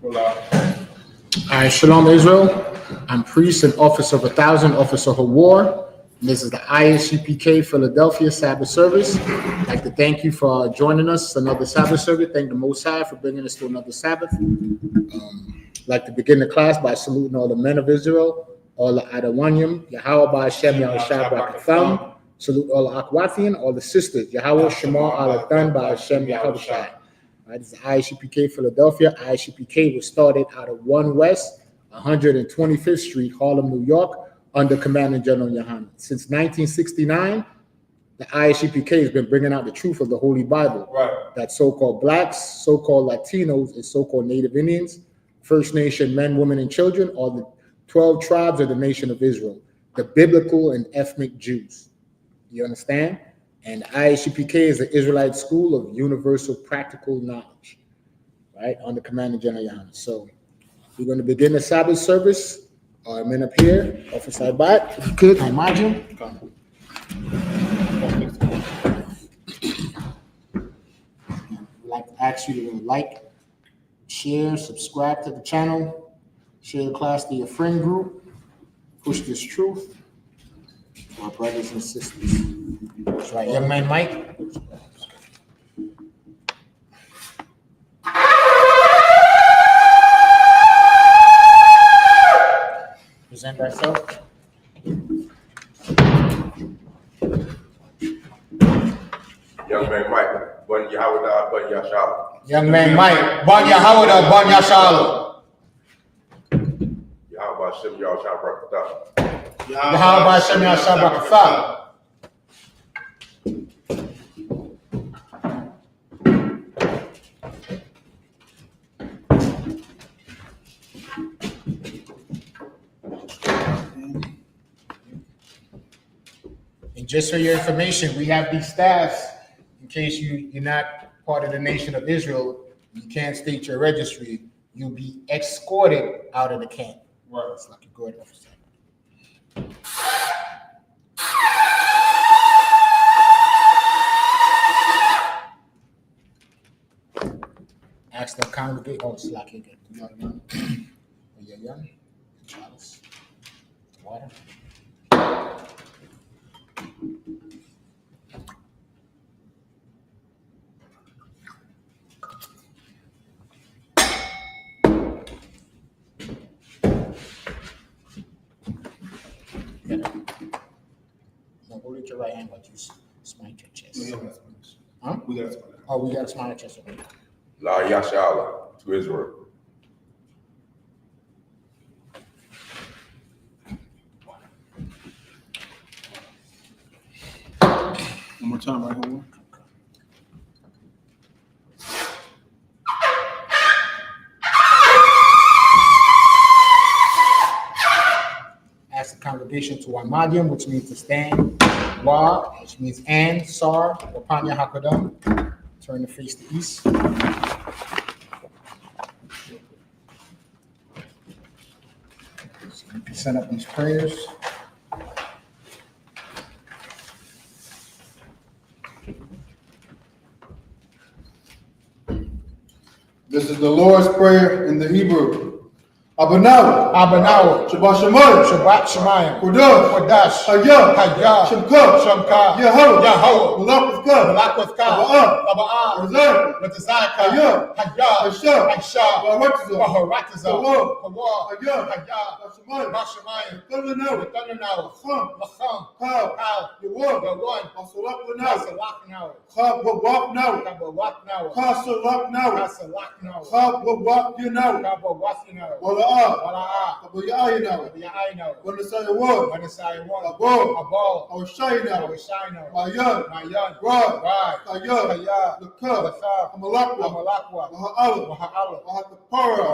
Alright, Shalom Israel. I'm priest and officer of 1,000, officer of war. This is the I.S.U.P.K. Philadelphia Sabbath service. I'd like to thank you for joining us another Sabbath service. Thank the Most High for bringing us to another Sabbath. I'd like to begin the class by saluting all the men of Israel, all the Adawanyim, Yahawah Hashem, Yahushua. Salute all the Akwathian, all the sisters, Yahawah, Shema, Alathan, by Hashem, Yahushua. Right, this is I.S.U.P.K. Philadelphia. I.S.U.P.K. was started out of 1 West, 125th Street, Harlem, New York, under Commanding General YAHANNA. Since 1969, the I.S.U.P.K. has been bringing out the truth of the Holy Bible. Right. That so-called blacks, so-called Latinos, and so-called Native Indians, First Nation men, women, and children are the 12 tribes of the nation of Israel, the biblical and ethnic Jews. You understand? And the I.S.U.P.K. is the Israelite school of universal practical knowledge, right? Under Commanding General YAHANNA. So we're going to begin the Sabbath service. Our men up here, Officer Bat, if you could, I imagine. We'd like to ask you to like, share, subscribe to the channel, share the class to your friend group, push this truth to our brothers and sisters. That's right, young man Mike. Present ourselves. Young man Mike, Bon Yahawah, Bon Yashala. Young man Mike, Bon Yahawah, Bon Yashala. Yahawah Hashem, Yahushuah, Brakatah. Yahawah Hashem, Yahushuah, Brakatah. And just for your information, we have these staffs in case you're not part of the nation of Israel, you can't state your registry, you'll be escorted out of the camp. Right. It's like a good officer. Ask the congregate. Oh, it's like again. Young. Chalice. Water. No, hold it your right hand, but you smite your chest. Huh? We got to smite. Oh, we got to smite your chest. Okay. La Yashala to Israel. One more time, right here. Ask the congregation to Wamadium, which means to stand. Wa, which means and. Sar, Wapanya Hakadam. Turn the face to east. So you can set up these prayers. This is the Lord's Prayer in the Hebrew. Abanawa, Shabbat Shemayim, Kodash, Hayah, Shemka, Yahawah, Malak Aba'ah, Hayah, Baharatiza, Hayah, Mashamayim, Lacham, Kal, Yawan, Masalak Abu Yahina, when the Sire won, Abal, our Shina, Mayan, Rod, Kaya, the Cub, Amalakwa, Mahakapara,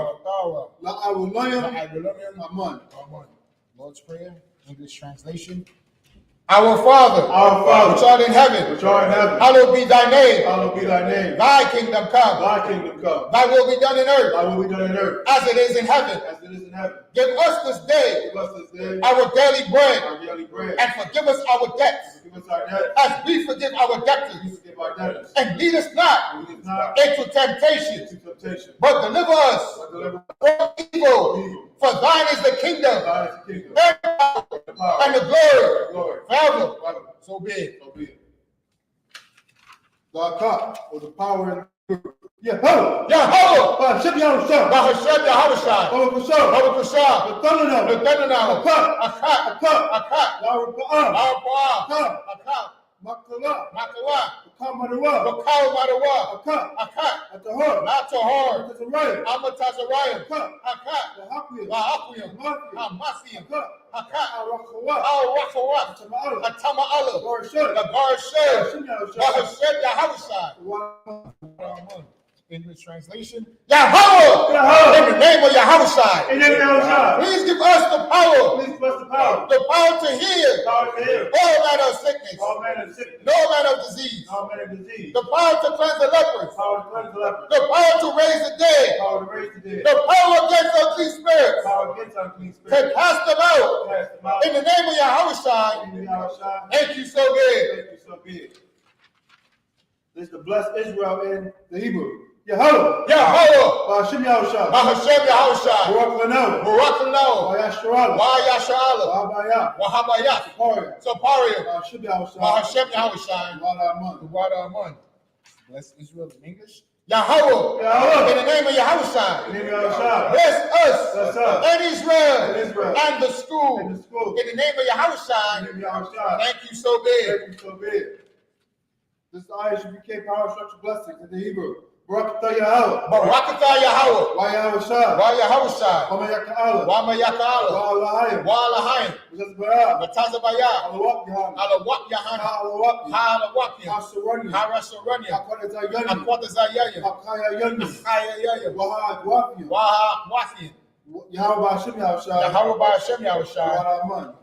La Awulayan, Aman. Lord's Prayer, English translation. Our Father, which art in heaven, hallowed be thy name. Thy kingdom come. Thy will be done in earth. As it is in heaven. Give us this day our daily bread. And forgive us our debts. As we forgive our debtors. And lead us not into temptation. But deliver us the kingdom, thine is the kingdom, and power, the power, and the glory, glory, forever. forever. So be it. So be it. The I.O.C.K was the power and YAHUWAH. YAHAWAH, YAHUSHUA. YAHUSHUA, YAHUSHUA, YAHUSHUA. the The thunder now. thunder now, I.O.C.K. I.O.C.K, YAHUWAH. I.O.C.K, Makala. Makawa, Kamadawa. Bakau Madawa, I.O.C.K. I.O.C K, At the heart. not to hard, At the right. Amatazariah, I.O.C.K. I.O.C K, The Happy. Lahakuim, Mafia. Hamasium, I.O.C.K. I.O.C K, Al-Rakhawa. Al-Rakhawa, Tama'ala. Atama Allah, Garshud. the Garshud, YAHUSHUA. YAHUSHUA. English translation, Yahawa, Yahawa. in the name of YAHUSHUA. In the name of YAHUSHUA. Please give us the power, Please give us the power. the power to heal Power to heal. all manner of sickness, All manner of sickness. no manner of disease, All manner of disease. the power to cleanse the lepers, Power to cleanse the leper. the power to raise the dead, Power to raise the dead. the power against unclean spirits, Power against unclean to spirits. cast them out. Cast them out. In the name of YAHUSHUA, In the name of YAHUSHUA. thank you so good. Thank you, so be it. This is to bless Israel in the Hebrew. YAHUWAH. YAHAWAH, Ba'ashem YAHUSHUA. Mahashem YAHUSHUA, Baruch Lanawa. Barak Lanaw, YASHUA. YASHUA, Ba'abayah. Wahabayah, Korea. Saparia, Ba'ashem YAHUSHUA. Mahashem YAHUSHUA, Wa'alaman. Wada Aman. Bless Israel in English. YAHAWAH, YAHUWAH. in the name of In the YAHUSHUA, name of YAHUSHUA. bless us Bless us. and Israel And Israel. and the school. And the school. In the name of In YAHUSHUA, the name of YAHUSHUA. thank you so big. Thank you, so be it. This is I.S.U.P.K. power structure blessings in the Hebrew. Baruch YAHUWAH. Barakatah YAHAWAH, YAHUSHUA. YAHUSHUA, Yamaka'ala. Wamayaka'ala, Wa'alahayim. Wa'alahayim, Wa'azbayah. Batazabayah, Alawak Yahanna. Alawak Yahanna, Alawak. Halawakim, Asaranya. Harasaranya, Akwadazayani. Akwatazayaya, Akaya Yandi. Achayayaya, Waha Dwafiya. Wahawathim, Yahweh Ba'ashem YAHUSHUA. Yahawa Ba'ashem YAHUSHUA. Wa'alaman.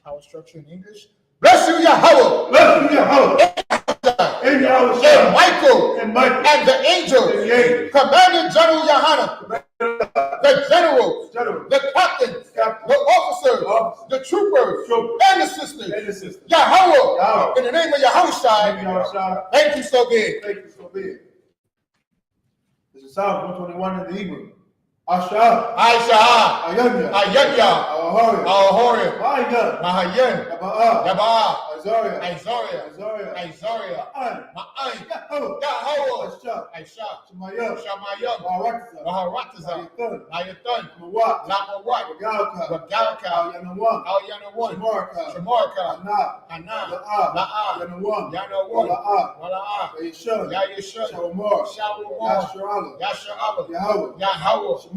Power structure in English. Bless you, Yahweh, Bless you, Yahweh. In and YAHUSHUA. Michael, And Michael. and the angels, And the angels. Commanding General YAHANNA, the generals, General. the captains, Captain. the officers, Officers. the troopers, Troopers. and the sisters. And the sisters. Yahweh, Yahweh. in the name of In the YAHUSHUA, name of YAHUSHUA. thank you so big. Thank you, so be it. This is Psalm 121 in the Hebrew. Asha. Aisha, Ayanya. Ayanya, Ahoria. Ahorim, Mahayan. Mahayan, Yaba'a. Yabaa, Azaria. Azaria, Azaria. Azaria, Ma'an. Ma'an, Yahweh. Yahweh, Asha. Aisha, Shemayah. Shamayam, Maharakza. Maharataza, Ayathan. Ayathan, Mawat. Lamawat, Regalka. Regalka, Yanawan. Al-Yanawan, Shamarka. Shamarka, Anah. Hana, La'a. La'a, Yanawan. Yanawan, La'a. Wala'a, Yeshua. Yayeshua, Shawamar. Shawamar, Yashurala. Yasha'ala, Yahweh. Yahweh, Shamarka.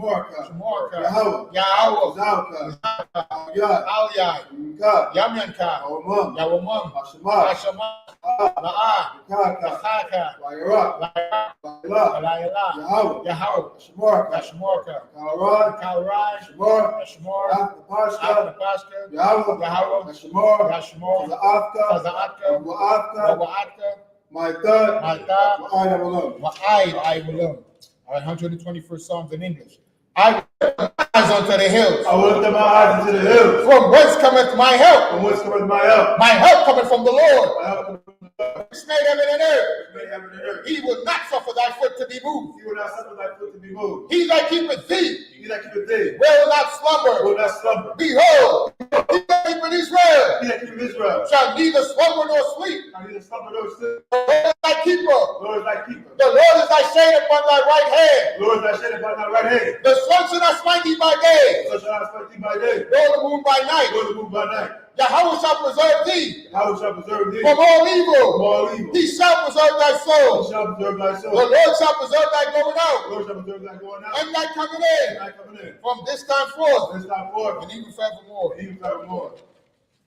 Shamarka, Yahweh. Yahweh, Zalka. Ayat. Al-Yai, Yunka. Yamyanka, Awamam. Yawamam, Ashama. Ashama, La'a. La'a, Yakaka. Chaka, Wayarak. La'a, Layla. Yahweh, Yahweh. Yahweh, Shamarka. Yashmarka, Kalrad. Kalrai, Shamar. Yashmar, Yahweh. Atapashka, Yahweh. Yahweh, Shamar. Yashmar, Za'atka. Kazaatka, Wa'atka. Wa'atka, Ma'ita. Ma'ita, Wa'ayamalam. I will learn. All right, 121st Psalms in English. I will rise unto the hills. I will lift up my eyes into the hills. From whence cometh my help? From whence cometh my help? My help cometh from the Lord. My help cometh from the Lord. Which made heaven and earth. Which made heaven and earth. He will not suffer thy foot to be moved. He will not suffer thy foot to be moved. He that keepeth thee He that keepeth thee will not slumber. will not slumber. Behold, he that keepeth Israel He that keepeth Israel shall neither slumber nor sleep. shall neither slumber nor sleep. The Lord is thy keeper. The Lord is thy keeper. The Lord is thy shade upon thy right hand. The Lord is thy shade upon thy right hand. The sun shall not smite thee by day, So shall I smite thee by day, nor the moon by night. nor the moon by night. Yahweh shall preserve thee How shall preserve thee from all evil. from all evil. He shall preserve thy He soul. shall preserve thy The soul. Lord shall preserve thy going The out Lord shall preserve thy going out and thy coming and in thy coming in. from this time forth This time forth and even forevermore. and even forevermore.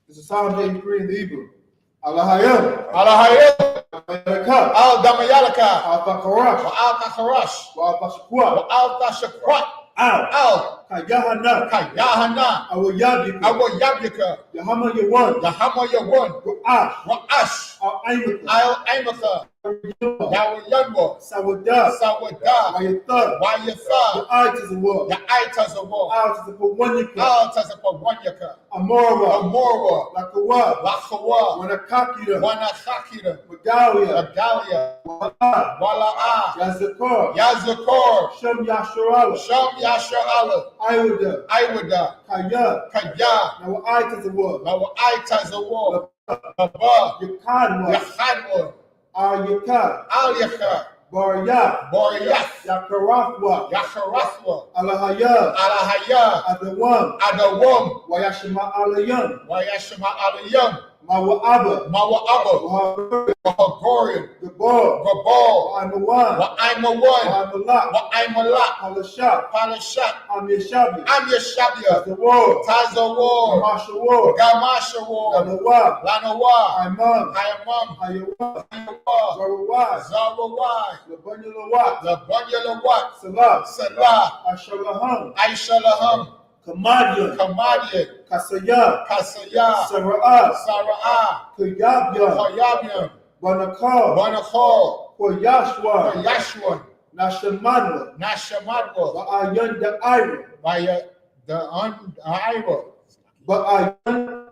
This is Psalm 83 in the Hebrew. Allahayim. Alahayim, Al-Damayalaka. al damayalaka, Al-Fakarash. wa al tacharash, Wa-Al-Tashqwa. wa al tashakwat, Al. al Ka-Yahanna. kayahana, Awa-Yabika. awa yabyika, Yahama Yawan, Yahama Yawan, Ra'ash, Ra'ash, Al-Aimaka, Al-Amaka, Yahawaah, Sawadah, Sawadah, Wayathar, YAHUSHUA, the eye to the world, YAHUSHUA, out to the Wanyaka, YAHUSHUA, Amora, Amora, Lakawa, YAHUAH, Wanakakira, YAHAKIRA, Magalia, Agalia, Wa'ah, YALA'ah, Yazakar, YAZAKAR, Shem Yasharala, YAHUSHUA, Iwada, IWIDA, Kaya, Kaya, now eye to the world, YAHUSHUA, Abba, Yakadwa, YAHANNA, Al-Yaka, Al-Yaka, Barya, BORYAH, Yakarafwa, YAHURAHWA, Alahaya, ALLAHAYAH, Adawam, ADAWAM, Wayashima Alayam, YASHUA ALIYAM, Mawa'aba, MAWA'ABA, WAHAGORIM, Gabor, GABAL, Wa'amawan, WA'IMAWAN, Wa'amalak, WA'IMALAK, Palashak, PALASHAK, Amyashabi, AMYASHABIA, the world, TAZAWAR, Mashawar, GAMASHAWAR, Lanawa, LANAWAH, Imam, HAYAMAM, Hayawa, HAYAWAH, Zarawaz, ZARAWAH, Labanyalawat, LABANYALAWAT, Salah, SALAH, Ashalaham, AISHALAHAM, Kamadian, KAMADIAN, Kasaya, KASAYAH, Sara'at, SARA'AH, Kayabya, KAYABYAM, Banakar, BANAKAR, for Yashua, YASHUA, Nashamanwa, NASHAMADWA, Ba'ayan the Ira, by the Ira, Ba'ayan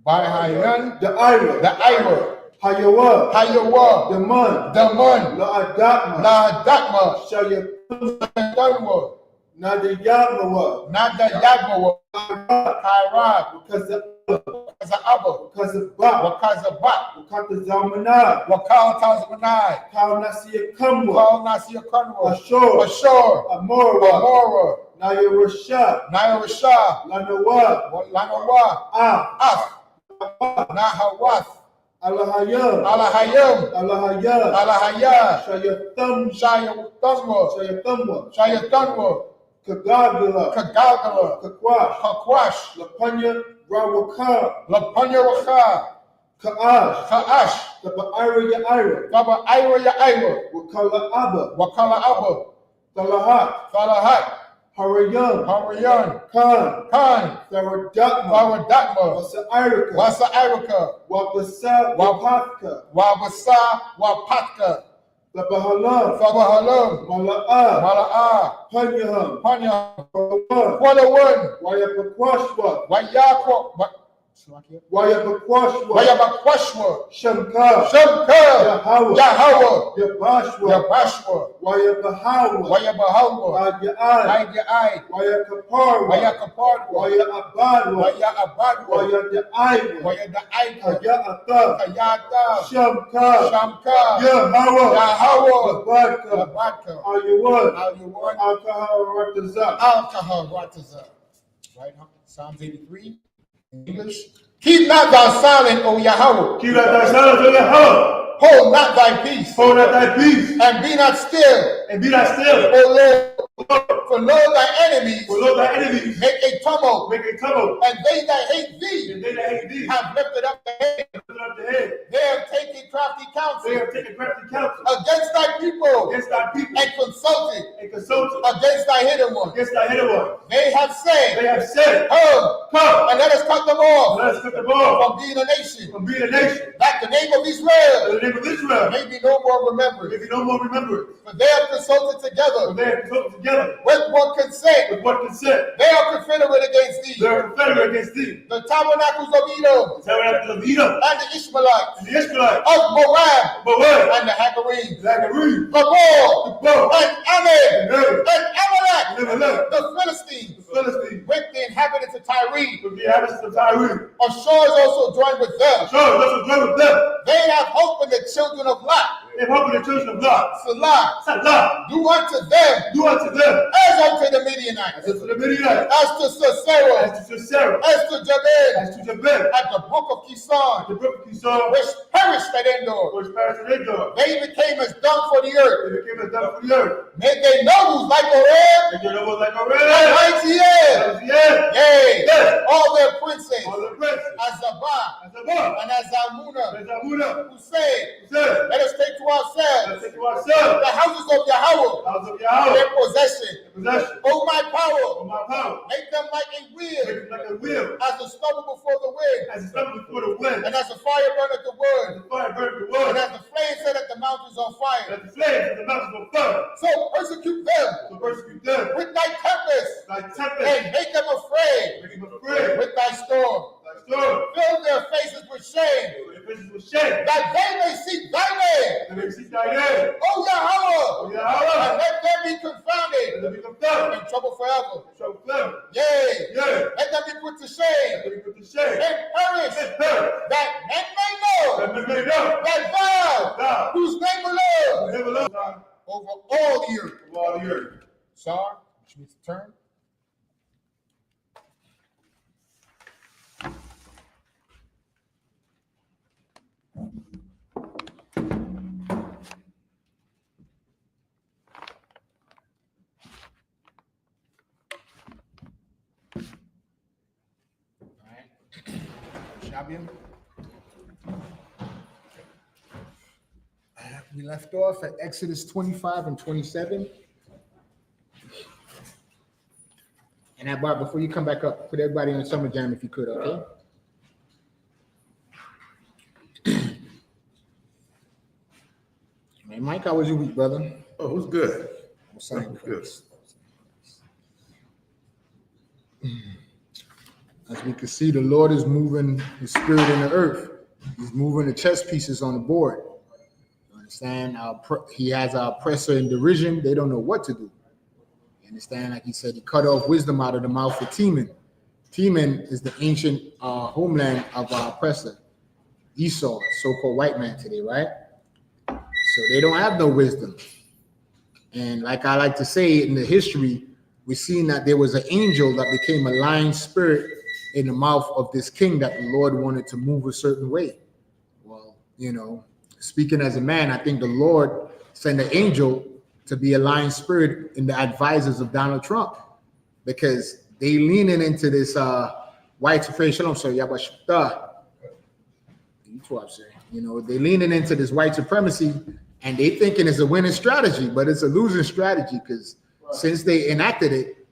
by Hayan, the Ira, the Ira, Hayawa, HAYAWAH, the Man, the Man, La'adatma, La Dakma, Shayat, Dunwa, Nadayamawa, Nada Yagmawa, Kairab, because of Kaza because of Ba, Wakaza Bat, Wakata Zamana, Wakal Tazmanai, Kal Nasia Kamwa, Kal Nasia Kunwa, Ashur, Ashur, Amora, Amora, Naya Rasha, Naira Shah, Lanawa, Lanawa, Ah, Nahawath, Alahayam, Alahayam, Alahaya, Alahaya, Shayatam, Shayatanwa, Shayatamwa, Shayatanwa, Kagagala, Kagagala, Kakwash, Kakwash, Lapanya, Rawaka, Lapanya Waka, Ka'ash, Ka'ash, the Ba'ira Ya'ira, Baba Ira Ya Ira, Wakala Abba, Wakala Abba, Talahat, Falahat, Harayam, Harayan, Khan, Khan, Tharadatma, Faradatma, Wasa Irika, Wasa Irika, Wabasa, Wapatka, Wabasa, Wapatka, the Bahalam, Fabahalam, Mala'a, Mala'a, Panyaham, Panya, Wayapakwashwa, Walawan, Wayapakwashwa, Wayako, Wayapakwashwa, Wayabakwashwa, Shamka, Shamka, Yahawah, Yahawah, Yabashwa, Yabashwa, Wayabahawa, Wayabahawa, Waya'ai, Ayai, Wayakaparwa, Wayakaparwa, Waya'abadwa, Wayabadwa, Wayada'aiwa, Wayada'aika, Kaya'ata, Kayata, Shamka, Shamka, Yahawah, Yahawah, Labadka, Labadka, Ayuwan, Ayuwan, Alkaharatazak. Alcohol, Rataza. Right? Psalms 83 in English. Keep not thou silent, O Yahweh. Keep thy silence, O Yahweh. Hold not thy peace. Hold not thy peace, And be not still, and be not still. O Lord. For lo thy enemies For lo thy enemies make a tumult, make a tumult, and they that hate thee and they that hate thee have lifted up the head. lift up the head. They have taken crafty They counsel have taken crafty counsel against thy people, against thy people, and consulted and consulted against thy hidden one. against thy hidden one. They have They said, have said, come, come, and let us cut them off let us cut the ball from being a nation, from being a nation. that the name of In Israel the name of Israel, may be no more remembered. if you no more remember it, For they have consulted for together they have consulted together with one consent. with what consent. They are confederate against thee. They are confederate against thee. The tabernacles of Edom The tabernacle of Edom and the Ishmaelites and the Israelites, of Moab but what? and the Hagarenes, Like a reed, Gabor bow, and Ammon and Aaron, and Amalek, and Amalek, the Philistines, the Philistines, with the inhabitants of Tyre. with the inhabitants of Tyre. Ashur is also joined with them. So let's join with them. They have hope in the children of Lot. They help the children of God. Salah, Salah, do unto them do unto them as unto the Midianites, as to the Midianites, as to Sisera, as to Sarah, as to Jabin, as to Jabez, at the brook of Kison, the brook of Kishon, which perished at Endor. which perished in Endor. They became as dung for the earth. They became a dung for the earth. Made they nobles like Oreb And your nobles like a and red. Mighty. That was the end. Yea, Yes. all their princes, All the princes, as Zabah as the bar, and as Zalmunna, as Amuna, who say, who said, let us take to Let's take to ourselves the houses of Yahawah, house of Yahweh, their possession. possession. Oh, my power, Oh, my power. make them like a Make wheel, it like a wheel. as a stubble before the wind, As a stumble before the wind. and as a fire burneth the wood, As the fire burns the and wood. as the flame set the mountains on fire. As the flames of the mountains will burn. So persecute them So persecute them. with thy tempest, Thy and tempest. make them afraid Make them afraid. with thy storm. Thy storm. Fill their faces with shame, So their faces will shake. that they may seek thy name, And they see thy name. O Yahawah, Oh, and Yahweh. let them be And confounded let me confirm. in trouble forever. Show clever. Yea, Yeah. let them be put to shame Let me put to shame. and perish, And perish. that men may know Let me make up. that thou, Thou. whose name alone, Never love God over all the earth. of all the earth. Sar, which means to turn. Shabian. We left off at Exodus 25 and 27. And that bar, before you come back up, put everybody on Summer Jam if you could, okay? Man, Mike, how was your week, brother? Oh, who's good? I'm sorry. Good. As we can see, the Lord is moving his spirit in the earth. He's moving the chess pieces on the board. You understand? He has our oppressor in derision. They don't know what to do. You understand? Like he said, he cut off wisdom out of the mouth of Teman. Teman is the ancient homeland of our oppressor, Esau, so-called white man today, right? So they don't have no wisdom. And like I like to say in the history, we've seen that there was an angel that became a lying spirit in the mouth of this king that the Lord wanted to move a certain way. Well, you know, speaking as a man, I think the Lord sent an angel to be a lying spirit in the advisors of Donald Trump, because they leaning into this white supremacy. Shalom, sir. You know, they leaning into this white supremacy, and they thinking it's a winning strategy, but it's a losing strategy, because since they enacted it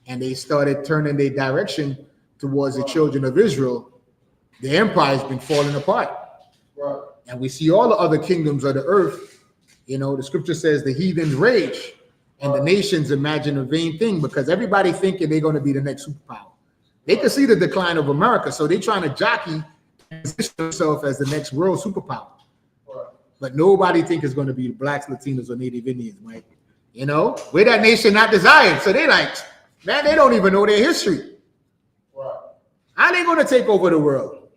and they started turning their direction towards the children of Israel, the empire has been falling apart. Right. And we see all the other kingdoms of the earth. You know, the scripture says the heathens rage and the nations imagine a vain thing, because everybody thinking they're going to be the next superpower. They can see the decline of America, so they're trying to jockey and position themselves as the next world superpower. Right. But nobody think it's going to be the blacks, Latinos, or Native Indians, right? You know, we're that nation not desired. So they like, man, they don't even know their history. Right. How they going to take over the world?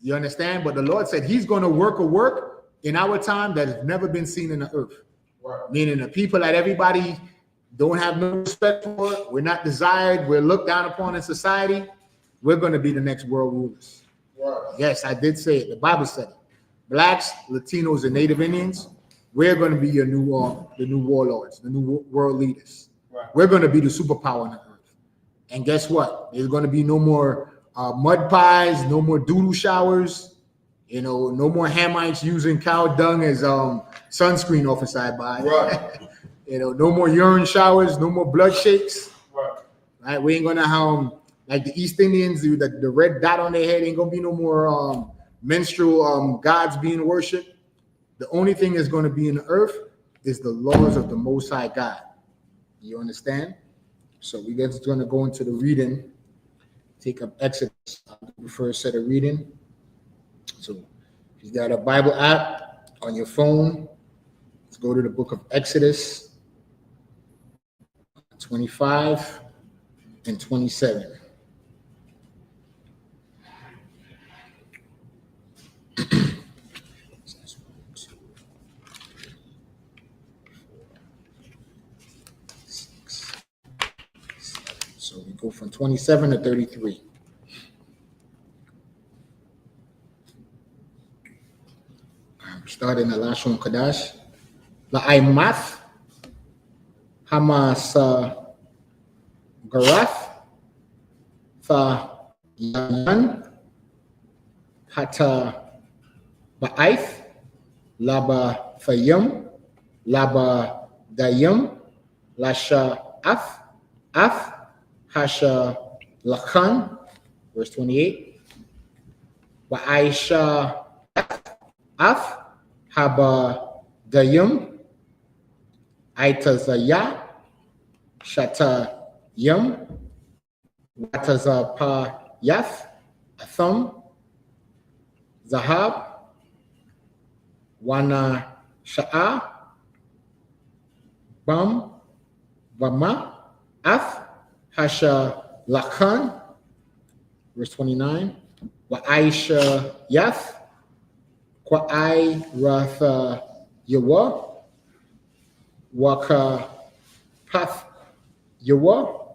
You understand? But the Lord said he's going to work a work in our time that has never been seen in the earth. Right. Meaning the people that everybody don't have no respect for, we're not desired, we're looked down upon in society, we're going to be the next world rulers. Right. Yes, I did say it. The Bible said it. Blacks, Latinos, and Native Indians, we're going to be the new warlords, the new world leaders. Right. We're going to be the superpower on the earth. And guess what? There's going to be no more mud pies, no more doodle showers, you know, no more Hamites using cow dung as sunscreen off the side by. Right. You know, no more urine showers, no more blood shakes. Right. Right? We ain't gonna like the East Indians, the red dot on their head. Ain't gonna be no more menstrual gods being worshipped. The only thing that's going to be in the earth is the laws of the Most High God. You understand? So we're just going to go into the reading. Take up Exodus, the first set of reading. So if you got a Bible app on your phone, let's go to the book of Exodus 25 and 27. So we go from 27 to 33. Starting the Lashon Kadash. La'aymath Hamas Garaf Fa Yan Hata Ba'aith Laba Fayum, Laba Dayum, Lasha Af, Hasha Lakan, verse 28. Wa Aisha Af, Haba Dayum, Aitazaya, Shata Yum, Wataza Pa Yath, Athum, Zahab, Wana Sha'a, Bam, Vama, Af, Hasha Lakan, verse 29. Wa Aisha Yath, Kwa Ai Ratha Yawa, Waka Path Yawa,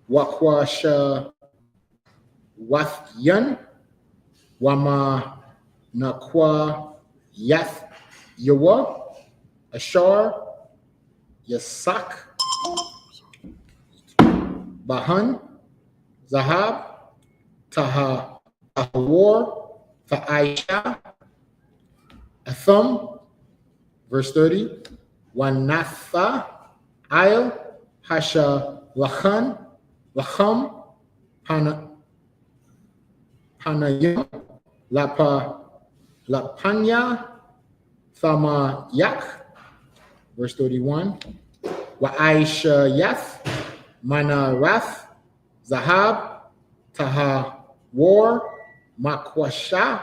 Wakwasha Wathyan, Wama Nakwa Yath Yawa, Ashar Yasak, Bahan, Zahab, Tahawar, Fa'aisha, Athum, verse 30, Wanatha, Ail, Hasha, Lachan, Lacham, Panayim, Lapanya, Thama Yak, verse 31, Wa'aisha Yath, Mana Rath, Zahab, Taha War, Makwasha,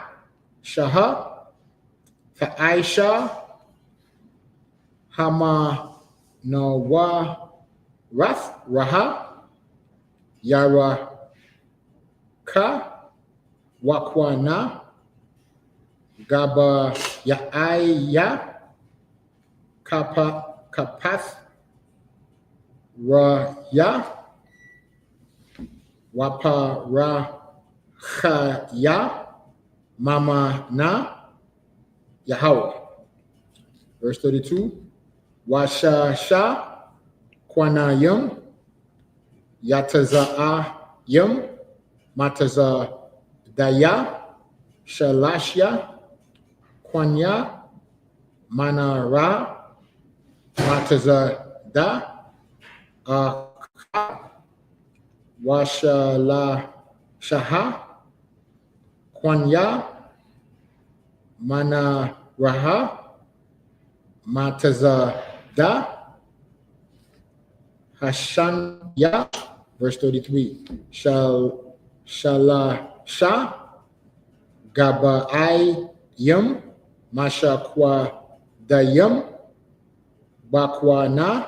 Shaha, Fa'aisha, Hama Nawa Rath, Raha, Yara Ka, Wakwana, Gaba Ya'aya, Kapath, Raya, Wapa Rachaya, Mama Na, Yahawah. Verse 32, Washa Sha, Kwana Yum, Yataza Yum, Mataza Daya, Shalashya, Kwanya, Manara, Mataza Da, Washala Shaha, Kwanya, Manaraha, Mataza Da, Hashanya, verse 33, Shalasha, Gaba'ai Yum, Mashakwa Dayum, Bakwana,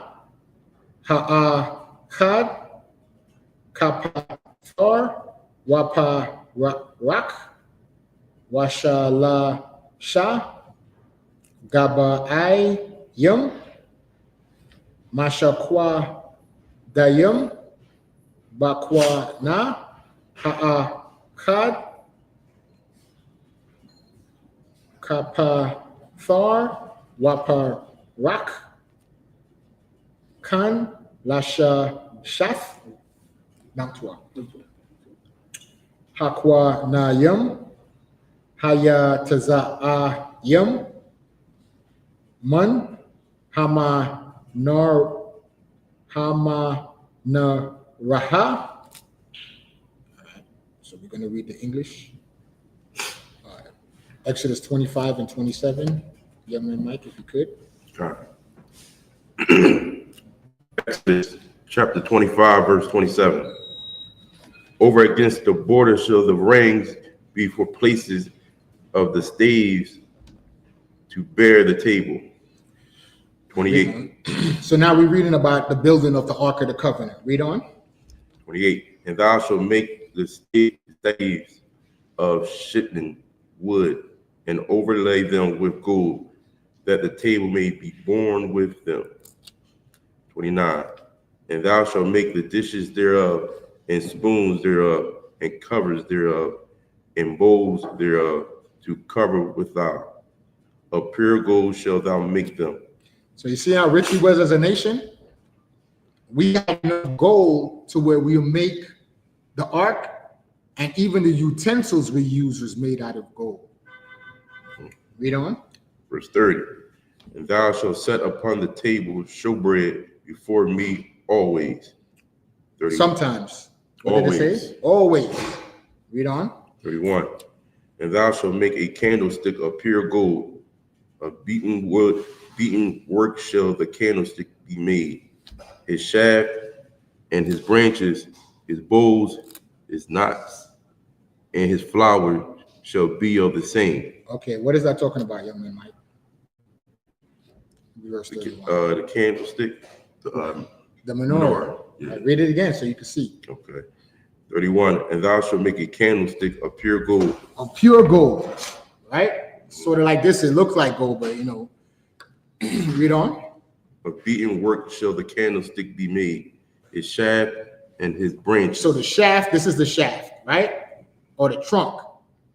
Ha'akad, Kapathar, Wapa Rak, Washalasha, Gaba'ai Yum, Mashakwa Dayum, Bakwana, Ha'akad, Kapathar, Wapar Rak, Kan, Lasha Shath, Namtua, Hakwa Nayum, Haya Taza'ayum, Mun, Hama Naraha. So we're going to read the English. Exodus 25 and 27. Young man Mike, if you could. All right. Exodus chapter 25, verse 27. Over against the border shall the rings be for places of the staves to bear the table. 28. So now we're reading about the building of the Ark of the Covenant. Read on. 28. And thou shalt make the staves of shittim wood, and overlay them with gold, that the table may be borne with them. 29. And thou shalt make the dishes thereof, and spoons thereof, and covers thereof, and bowls thereof, to cover without. Of pure gold shalt thou make them. So you see how rich we was as a nation? We had enough gold to where we'll make the ark, and even the utensils we use was made out of gold. Read on. Verse 30. And thou shalt set upon the table showbread before me always. 30. Sometimes. What did it say? Always. Read on. 31. And thou shalt make a candlestick of pure gold, of beaten wood, beaten work shall the candlestick be made. His shaft and his branches, his bowls, his knots, and his flower shall be of the same. Okay, what is that talking about, young man Mike? Verse 31. The candlestick, the menorah. Yeah. Right, read it again so you can see. Okay. 31. And thou shalt make a candlestick of pure gold. Of pure gold, right? Sort of like this, it looks like gold, but you know, read on. Of beaten work shall the candlestick be made, his shaft and his branch. So the shaft, this is the shaft, right? Or the trunk.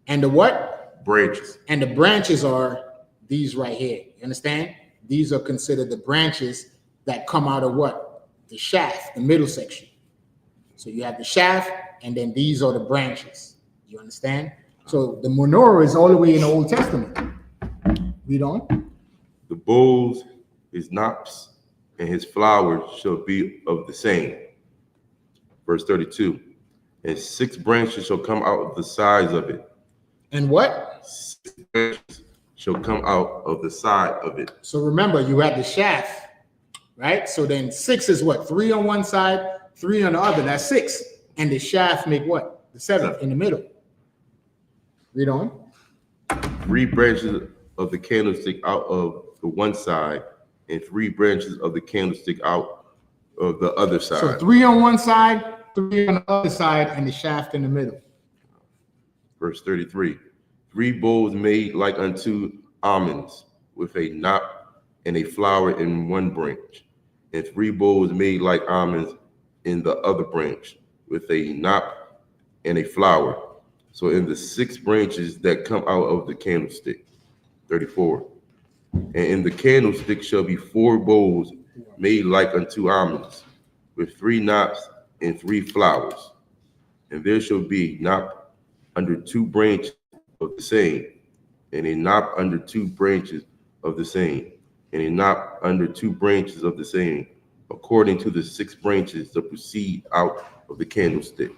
And the what? Branches. And the branches are these right here. You understand? These are considered the branches that come out of what? The shaft, the middle section. So you have the shaft, and then these are the branches. You understand? So the menorah is all the way in the Old Testament. Read on. The bowls, his knops, and his flowers shall be of the same. Verse 32. And 6 branches shall come out of the sides of it. And what? 6 branches shall come out of the side of it. So remember, you had the shaft, right? So then 6 is what? 3 on one side, 3 on the other. That's 6. And the shaft make what? The 7th in the middle. Read on. 3 branches of the candlestick out of the one side, and 3 branches of the candlestick out of the other side. So 3 on one side, 3 on the other side, and the shaft in the middle. Verse 33. 3 bowls made like unto almonds, with a knot and a flower in one branch, and 3 bowls made like almonds in the other branch, with a knot and a flower. So in the 6 branches that come out of the candlestick. 34. And in the candlestick shall be 4 bowls made like unto almonds, with 3 knops and 3 flowers. And there shall be a knot under 2 branches of the same, and a knot under 2 branches of the same, and a knot under 2 branches of the same, according to the 6 branches that proceed out of the candlestick.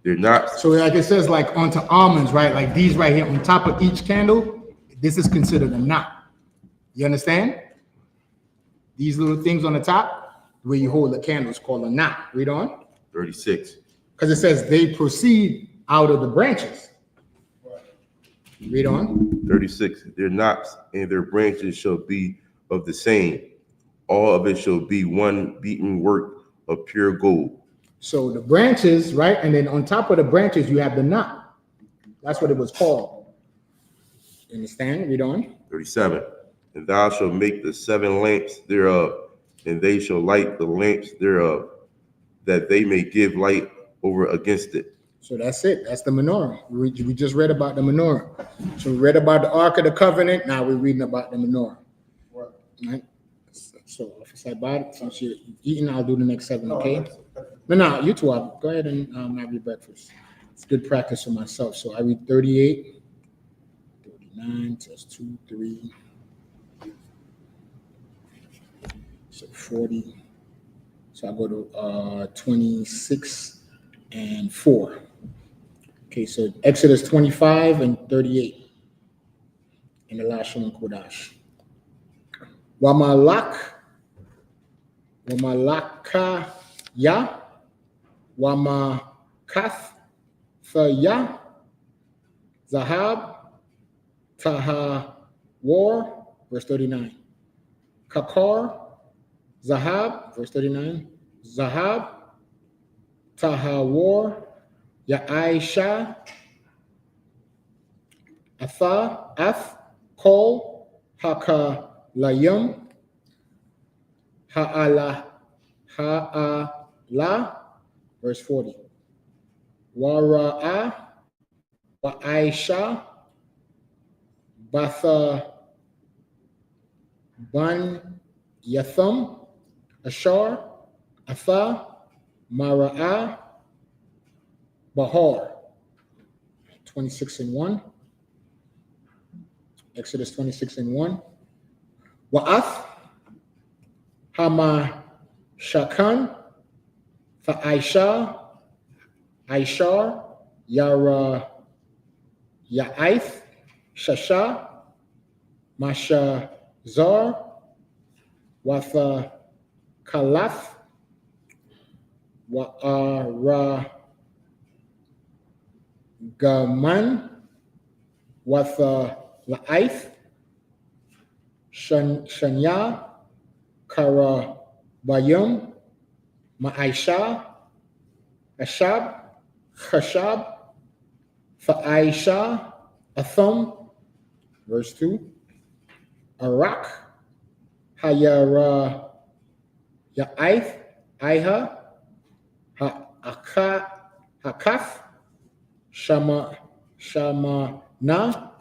They're not. So like it says, like onto almonds, right? Like these right here on top of each candle, this is considered a knot. You understand? These little things on the top, where you hold the candle, is called a knot. Read on. 36. Because it says they proceed out of the branches. Read on. 36. Their knots and their branches shall be of the same. All of it shall be one beaten work of pure gold. So the branches, right? And then on top of the branches, you have the knot. That's what it was called. You understand? Read on. 37. And thou shalt make the 7 lamps thereof, and they shall light the lamps thereof, that they may give light over against it. So that's it. That's the menorah. We just read about the menorah. So we read about the Ark of the Covenant. Now we're reading about the menorah. Right? So if I buy it, since you're eating, I'll do the next 7, okay? No, you two, go ahead and have your breakfast. It's good practice for myself. So I read 38, 39, plus 2, 3. So 40. So I go to 26 and 4. Okay, so Exodus 25 and 38 in the last one, Kodash. Wamalaka ya, Wamakath ya, Zahab, Tahawar, verse 39. Kakar, Zahab, verse 39. Zahab, Tahawar, Ya'isha, Ath, Kol, Hakalayim, Ha'ala, verse 40. Wara'a, Wa'isha, Batha, Ban, Yatham, Ashar, Atha, Mara'a, Bahar, 26 and 1. Exodus 26:1. Wa'ath hama shakan fa'aisha aishar yara ya'ith shasha masha zar watha kalaf wa'ara gaman watha la'ith shanya kara bayum ma'aisha ashab khashab fa'aisha athum. Verse 2. Arak hayara ya'ith iha hakaf shama na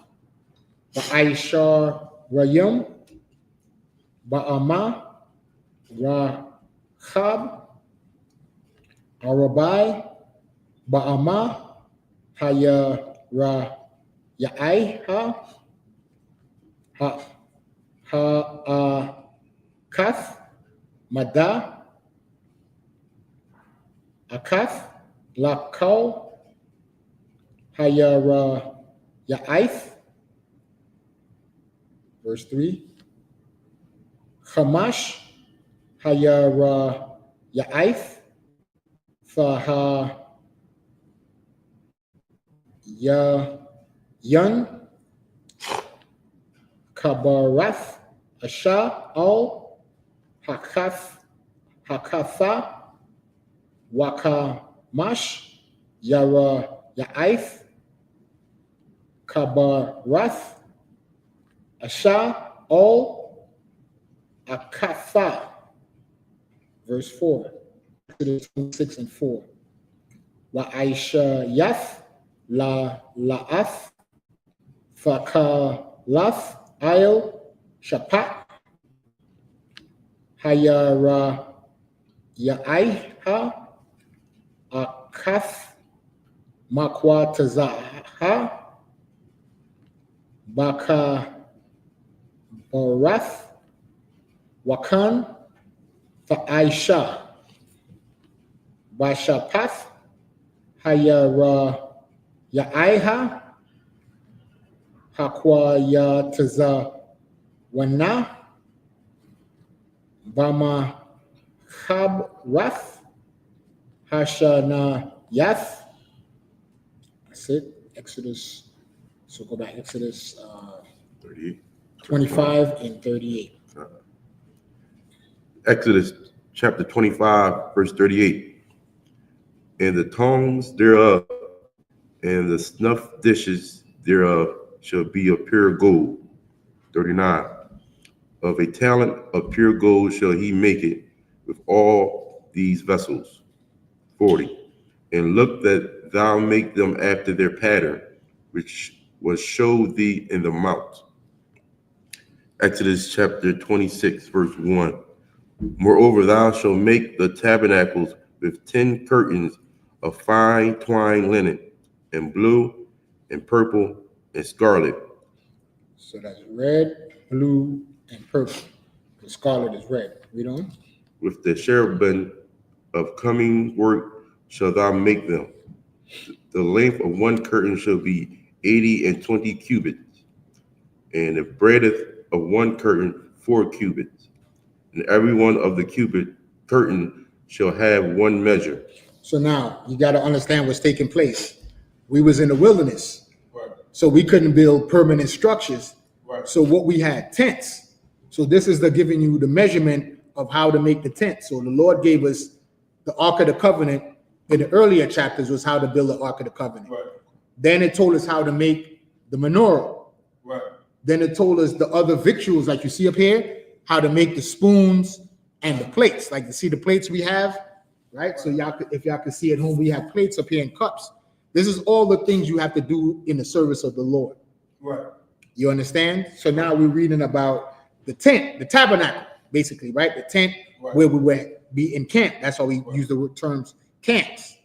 ba'aishar rayum ba'ama rahab arabai ba'ama hayara ya'aiha kath mada akath lakau hayara ya'ith. Verse 3. Chamash hayara ya'ith faha yun kabarath asha al hakatha wakamash yara ya'ith kabarath asha al akatha. Verse 4. Exodus 26:4. Wa'aisha yath la la'ath fakalath il shapat hayara ya'aiha akath makwa tazaha baka barath wakan fa'aisha bashapath hayara ya'aiha hakwa ya taza wana bama khab rath hashana yath. That's it. Exodus. So go back. Exodus 38. 25 and 38. Exodus chapter 25, verse 38. And the tongs thereof and the snuff dishes thereof shall be of pure gold. 39. Of a talent of pure gold shall he make it with all these vessels. 40. And look that thou make them after their pattern, which was showed thee in the mount. Exodus chapter 26, verse 1. Moreover, thou shalt make the tabernacles with 10 curtains of fine twined linen, and blue, and purple, and scarlet. So that's red, blue, and purple. The scarlet is red. Read on. With the cherubim of coming work shall thou make them. The length of one curtain shall be 80 and 20 cubits, and the breadth of one curtain 4 cubits. And every one of the cubit curtain shall have one measure. So now you got to understand what's taking place. We was in the wilderness, Right. so we couldn't build permanent structures. Right. So what we had, tents. So this is the giving you the measurement of how to make the tent. So the Lord gave us the Ark of the Covenant in the earlier chapters was how to build the Ark of the Covenant. Right. Then it told us how to make the menorah. Right. Then it told us the other victuals, like you see up here, how to make the spoons and the plates. Like you see the plates we have, right? So y'all, if y'all can see at home, we have plates up here and cups. This is all the things you have to do in the service of the Lord. Right. You understand? So now we're reading about the tent, the tabernacle, basically, right? The tent Right. where we would be encamped. That's how we use the terms camps.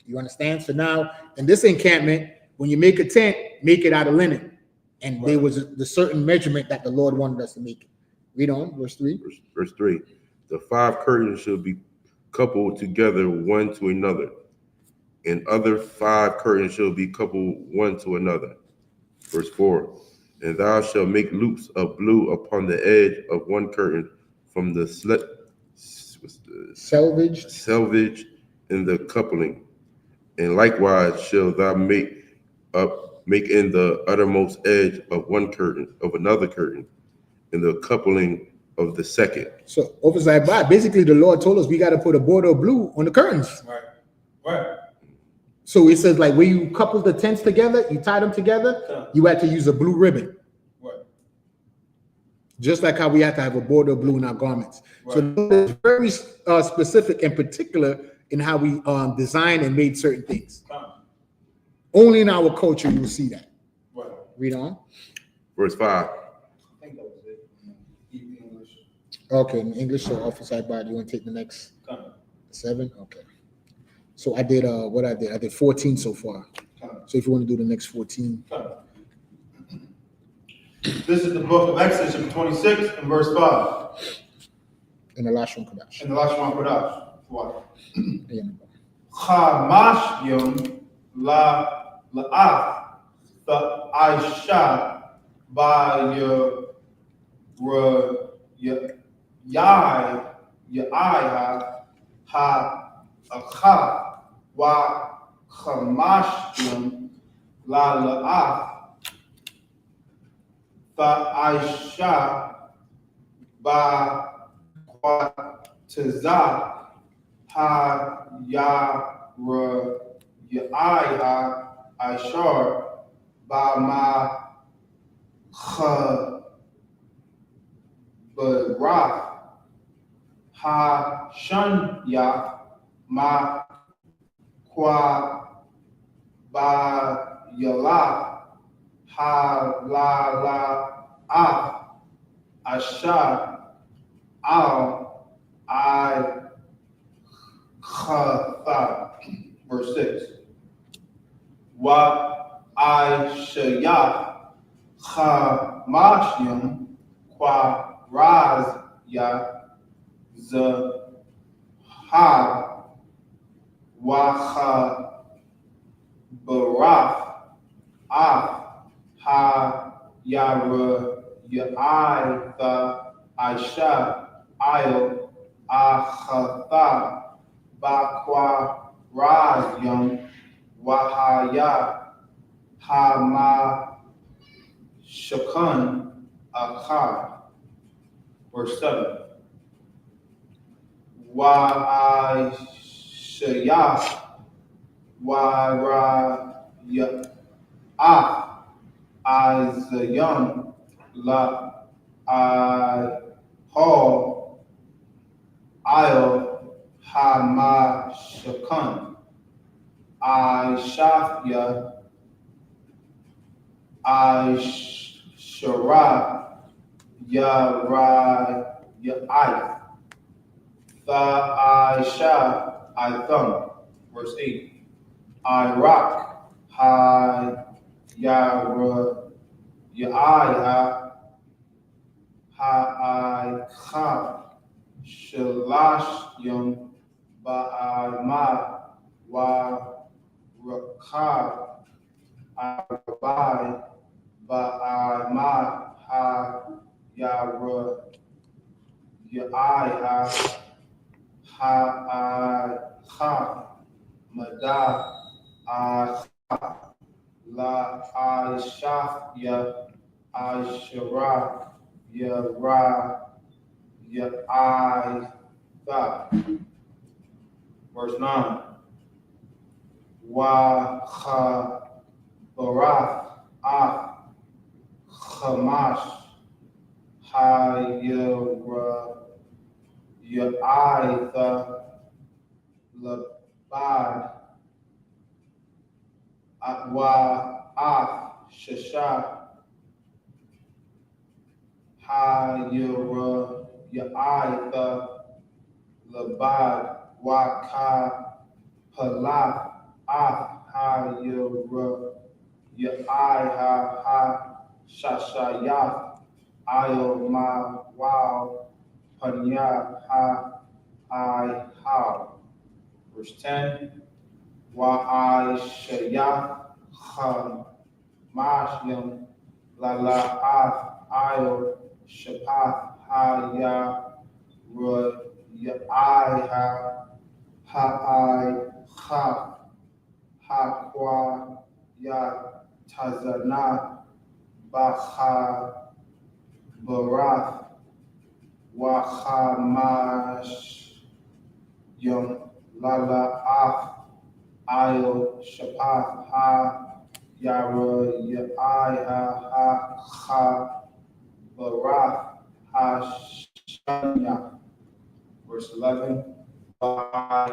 You understand? So now in this encampment, when you make a tent, make it out of linen. And there was the certain measurement that the Lord wanted us to make it. Read on, verse 3. Verse 3. The 5 curtains shall be coupled together one to another, and other 5 curtains shall be coupled one to another. Verse 4. And thou shalt make loops of blue upon the edge of one curtain from the selvage in the coupling. And likewise shall thou make in the uttermost edge of one curtain, of another curtain, in the coupling of the second. So, Officer I.B.A., basically the Lord told us we got to put a border of blue on the curtains. Right. So it says like where you couple the tents together, you tie them together, you had to use a blue ribbon. Right. Just like how we have to have a border of blue in our garments. Right. So it's very specific and particular in how we design and made certain things. Only in our culture you will see that. Right. Read on. Verse 5. I think that was it. English. Okay, in English, so Officer I.B.A., you want to take the next 7? Okay. So I did what I did. I did 14 so far. So if you want to do the next 14. This is the book of Exodus, chapter 26, and verse 5. And the last one, Kodash. And the last one, Kodash. What? Yeah. Chamashim la la'af the I.S.H.A.P.K by your YAHUAH ha wa chamashim la la'af the I.S.H.A.P.K by Tazah ha YAHUAH Ashar by my Barach ha Shanya ma kwa ba yala ha la Asha al I Khatha. Verse 6. Wa I shayach chamashim kwa raz ya zahab wa barach ha yara the Aisha Io Achatha Bakwa Razyam Wahaya Hama Shakan Akha. Verse 7. Wa I Shayah Wa Ra Isaiah la I Paul Io Hama Shakan I Shafya I Shara Ya Ra Ya I the I Sha I Thumb. Verse 8. I rock Hi Ya Ra YAHUAH ha shalash yom ba'ama wa rakab abai ba'ama ha yara YAHUAH ha mada la I-Shafya I-Shara Ya-Ra Ya-I-Tha. Verse 9. Wa-Cha-Barath Chamash Ha-Ya-Ra Ya-I-Tha Labad Wa Shasha Ha Yura Ya'itha Labad Wa Ka Pala Ha Yura Ya'iha Ha Shashayah, Ayo Ma Wow, Panya Ha I How. Verse 10. Wa I Shayah Ham Mashyam Lala Ath Ayo Shapath Ha Ya Ru Ya I Ha Ha Ha Kwa Ya Tazana Baha Barath Wahamash Yom Lala Af Ayo Shapath Ha Yara Yaiha Ha Barath Ha Shanya. Verse 11.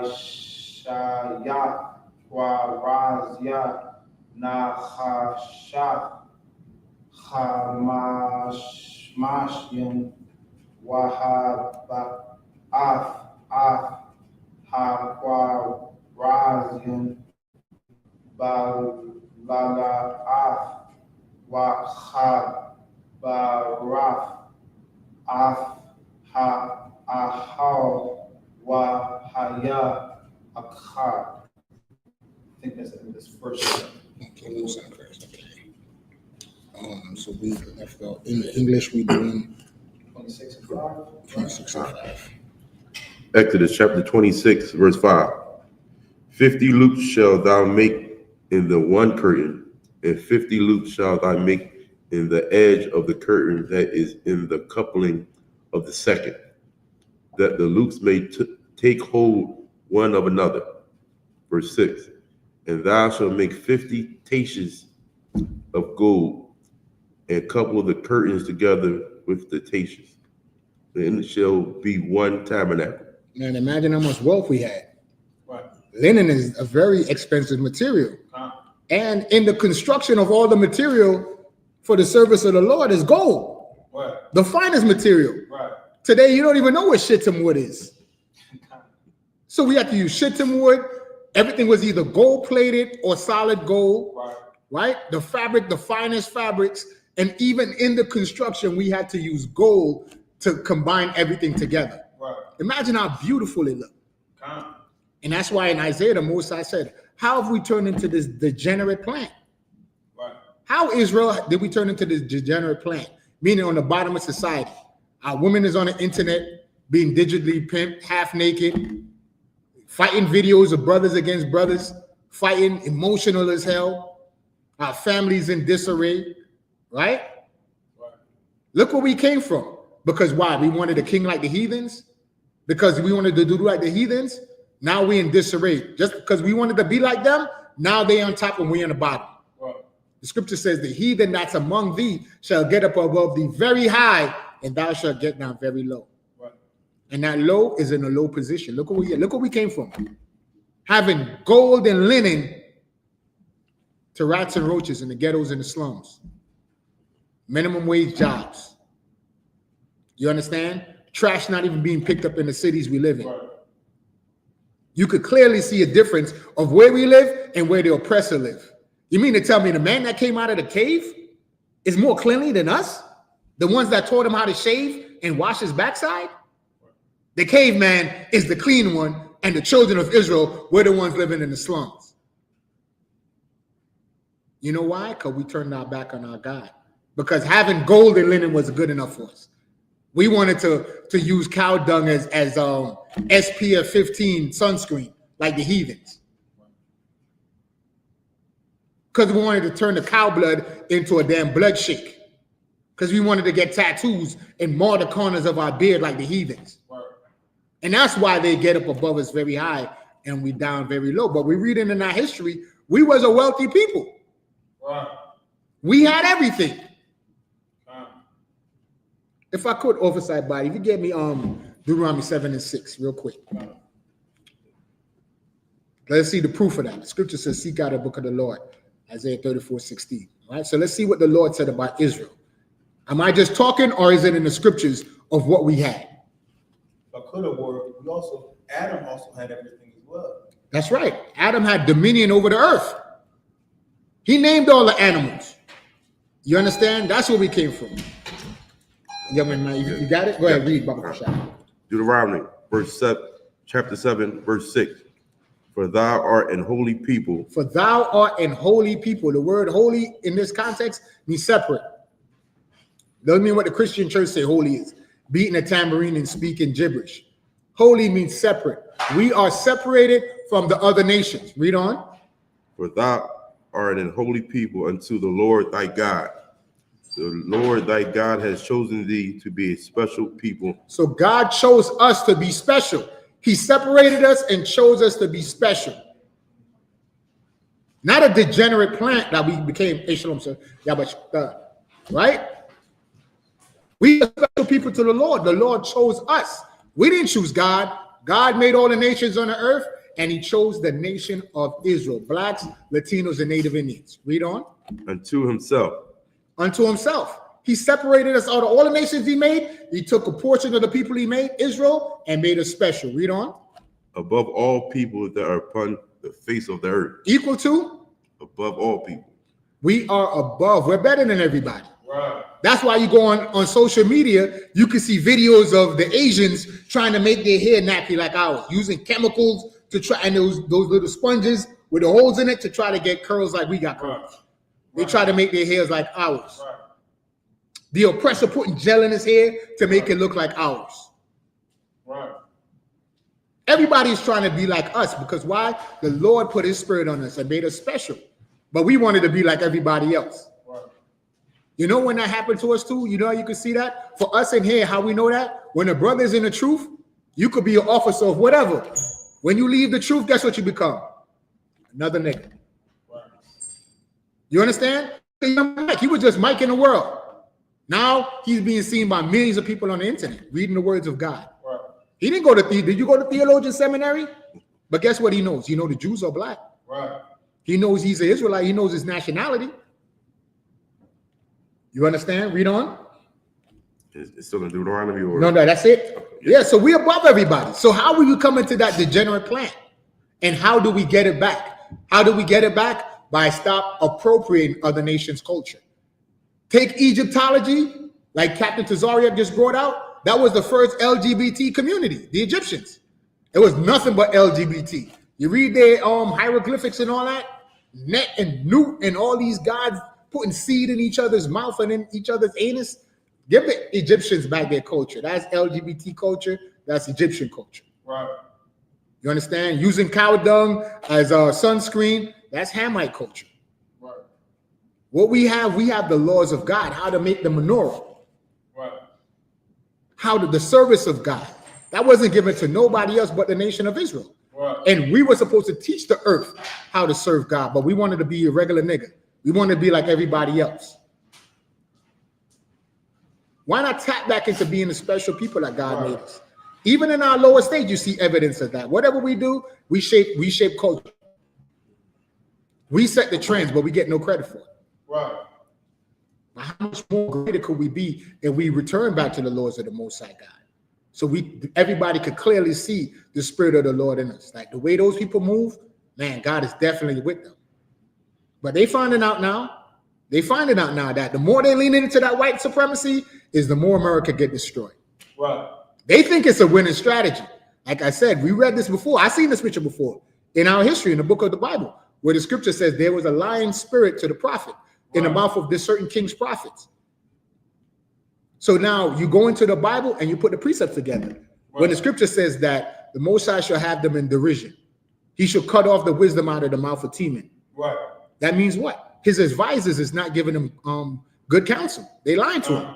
Shaya Wa Razya Nahasha Hamashmashim Wahaba Af Hakwa Razim Balala Af Wahab Baraf Af Ha Ahal Wahaya Akhad. I think that's the end of this first one. Okay, one second first. Okay. So we left out in the English. We doing 26 and 5. 26 and 5. Exodus chapter 26, verse 5. 50 loops shall thou make in the one curtain, and 50 loops shall thou make in the edge of the curtain that is in the coupling of the second, that the loops may take hold one of another. Verse 6. And thou shalt make 50 taches of gold, and couple the curtains together with the taches. And it shall be one tabernacle. Man, imagine how much wealth we had. Right. Linen is a very expensive material. And in the construction of all the material for the service of the Lord is gold. Right. The finest material. Right. Today, you don't even know what shittim wood is. So we had to use shittim wood. Everything was either gold plated or solid gold. Right. Right? The fabric, the finest fabrics. And even in the construction, we had to use gold to combine everything together. Right. Imagine how beautiful it looked. And that's why in Isaiah, the Most High said, how have we turned into this degenerate plant? Right. How, Israel, did we turn into this degenerate plant? Meaning on the bottom of society. Our women is on the internet, being digitally pimped, half naked, fighting videos of brothers against brothers, fighting, emotional as hell. Our families in disarray, right? Right. Look where we came from. Because why? We wanted a king like the heathens? Because we wanted to do like the heathens? Now we in disarray. Just because we wanted to be like them, now they on top and we on the bottom. Right. The scripture says, the heathen that's among thee shall get up above thee very high, and thou shalt get down very low. Right. And that low is in a low position. Look where we came from. Having gold and linen to rats and roaches in the ghettos and the slums. Minimum wage jobs. You understand? Trash not even being picked up in the cities we live in. Right. You could clearly see a difference of where we live and where the oppressor live. You mean to tell me the man that came out of the cave is more cleanly than us? The ones that taught him how to shave and wash his backside? The caveman is the clean one, and the children of Israel were the ones living in the slums. You know why? Because we turned our back on our God. Because having gold and linen was good enough for us. We wanted to use cow dung as SPF 15 sunscreen, like the heathens. Because we wanted to turn the cow blood into a damn blood shake. Because we wanted to get tattoos and mar the corners of our beard like the heathens. Right. And that's why they get up above us very high and we down very low. But we read in our history, we was a wealthy people. Right. We had everything. If I could, oversight body, if you get me Deuteronomy 7 and 6 real quick. Let's see the proof of that. The scripture says, seek out the book of the Lord, Isaiah 34:16. All right, so let's see what the Lord said about Israel. Am I just talking, or is it in the scriptures of what we had? But could have worked. We also, Adam also had everything as well. That's right. Adam had dominion over the earth. He named all the animals. You understand? That's where we came from. Yeah, man, you got it? Go ahead, read, Baba Shah. Deuteronomy, chapter 7, verse 6. For thou art an holy people. For thou art an holy people. The word holy in this context means separate. Doesn't mean what the Christian church say holy is. Beating a tambourine and speaking gibberish. Holy means separate. We are separated from the other nations. Read on. For thou art an holy people unto the Lord thy God. The Lord thy God has chosen thee to be a special people. So God chose us to be special. He separated us and chose us to be special. Not a degenerate plant that we became. Right? We are special people to the Lord. The Lord chose us. We didn't choose God. God made all the nations on the earth, and he chose the nation of Israel. Blacks, Latinos, and Native Indians. Read on. Unto himself. Unto himself. He separated us out of all the nations he made. He took a portion of the people he made, Israel, and made us special. Read on. Above all people that are upon the face of the earth. Equal to? Above all people. We are above. We're better than everybody. Right. That's why you go on social media, you can see videos of the Asians trying to make their hair nappy like ours, using chemicals to try, and those little sponges with the holes in it to try to get curls like we got curls. Right. They try to make their hairs like ours. Right. The oppressor putting gel in his hair to make it look like ours. Right. Everybody's trying to be like us because why? The Lord put his spirit on us and made us special. But we wanted to be like everybody else. Right. You know when that happened to us too? You know, you can see that? For us in here, how we know that? When a brother's in the truth, you could be an officer of whatever. When you leave the truth, guess what you become? Another nigga. Right. You understand? He was just Mike in the world. Now he's being seen by millions of people on the internet, reading the words of God. Right. He didn't go to, did you go to theologian seminary? But guess what he knows? He knows the Jews are black. Right. He knows he's an Israelite. He knows his nationality. You understand? Read on. It's still in Deuteronomy or? No, that's it. Yeah, so we're above everybody. So how will you come into that degenerate plant? And how do we get it back? How do we get it back? By stop appropriating other nations' culture. Take Egyptology, like Captain Tazariak just brought out. That was the first LGBT community, the Egyptians. It was nothing but LGBT. You read their hieroglyphics and all that, Net and Newt and all these gods putting seed in each other's mouth and in each other's anus. Give the Egyptians back their culture. That's LGBT culture. That's Egyptian culture. Right. You understand? Using cow dung as a sunscreen. That's Hamite culture. Right. What we have the laws of God, how to make the menorah. Right. How to the service of God. That wasn't given to nobody else but the nation of Israel. Right. And we were supposed to teach the earth how to serve God, but we wanted to be a regular nigga. We wanted to be like everybody else. Why not tap back into being the special people that God made us? Even in our lower stage, you see evidence of that. Whatever we do, we shape culture. We set the trends, but we get no credit for it. Right. Now, how much more greater could we be if we return back to the laws of the Most High God? So everybody could clearly see the spirit of the Lord in us. Like the way those people move, man, God is definitely with them. But they finding out now. They finding out now that the more they lean into that white supremacy, is the more America get destroyed. Right. They think it's a winning strategy. Like I said, we read this before. I've seen this picture before in our history in the book of the Bible, where the scripture says there was a lying spirit to the prophet in the mouth of this certain king's prophets. So now you go into the Bible and you put the precepts together. Right. When the scripture says that the Most High shall have them in derision, he shall cut off the wisdom out of the mouth of Teman. Right. That means what? His advisors is not giving him good counsel. They lying to him.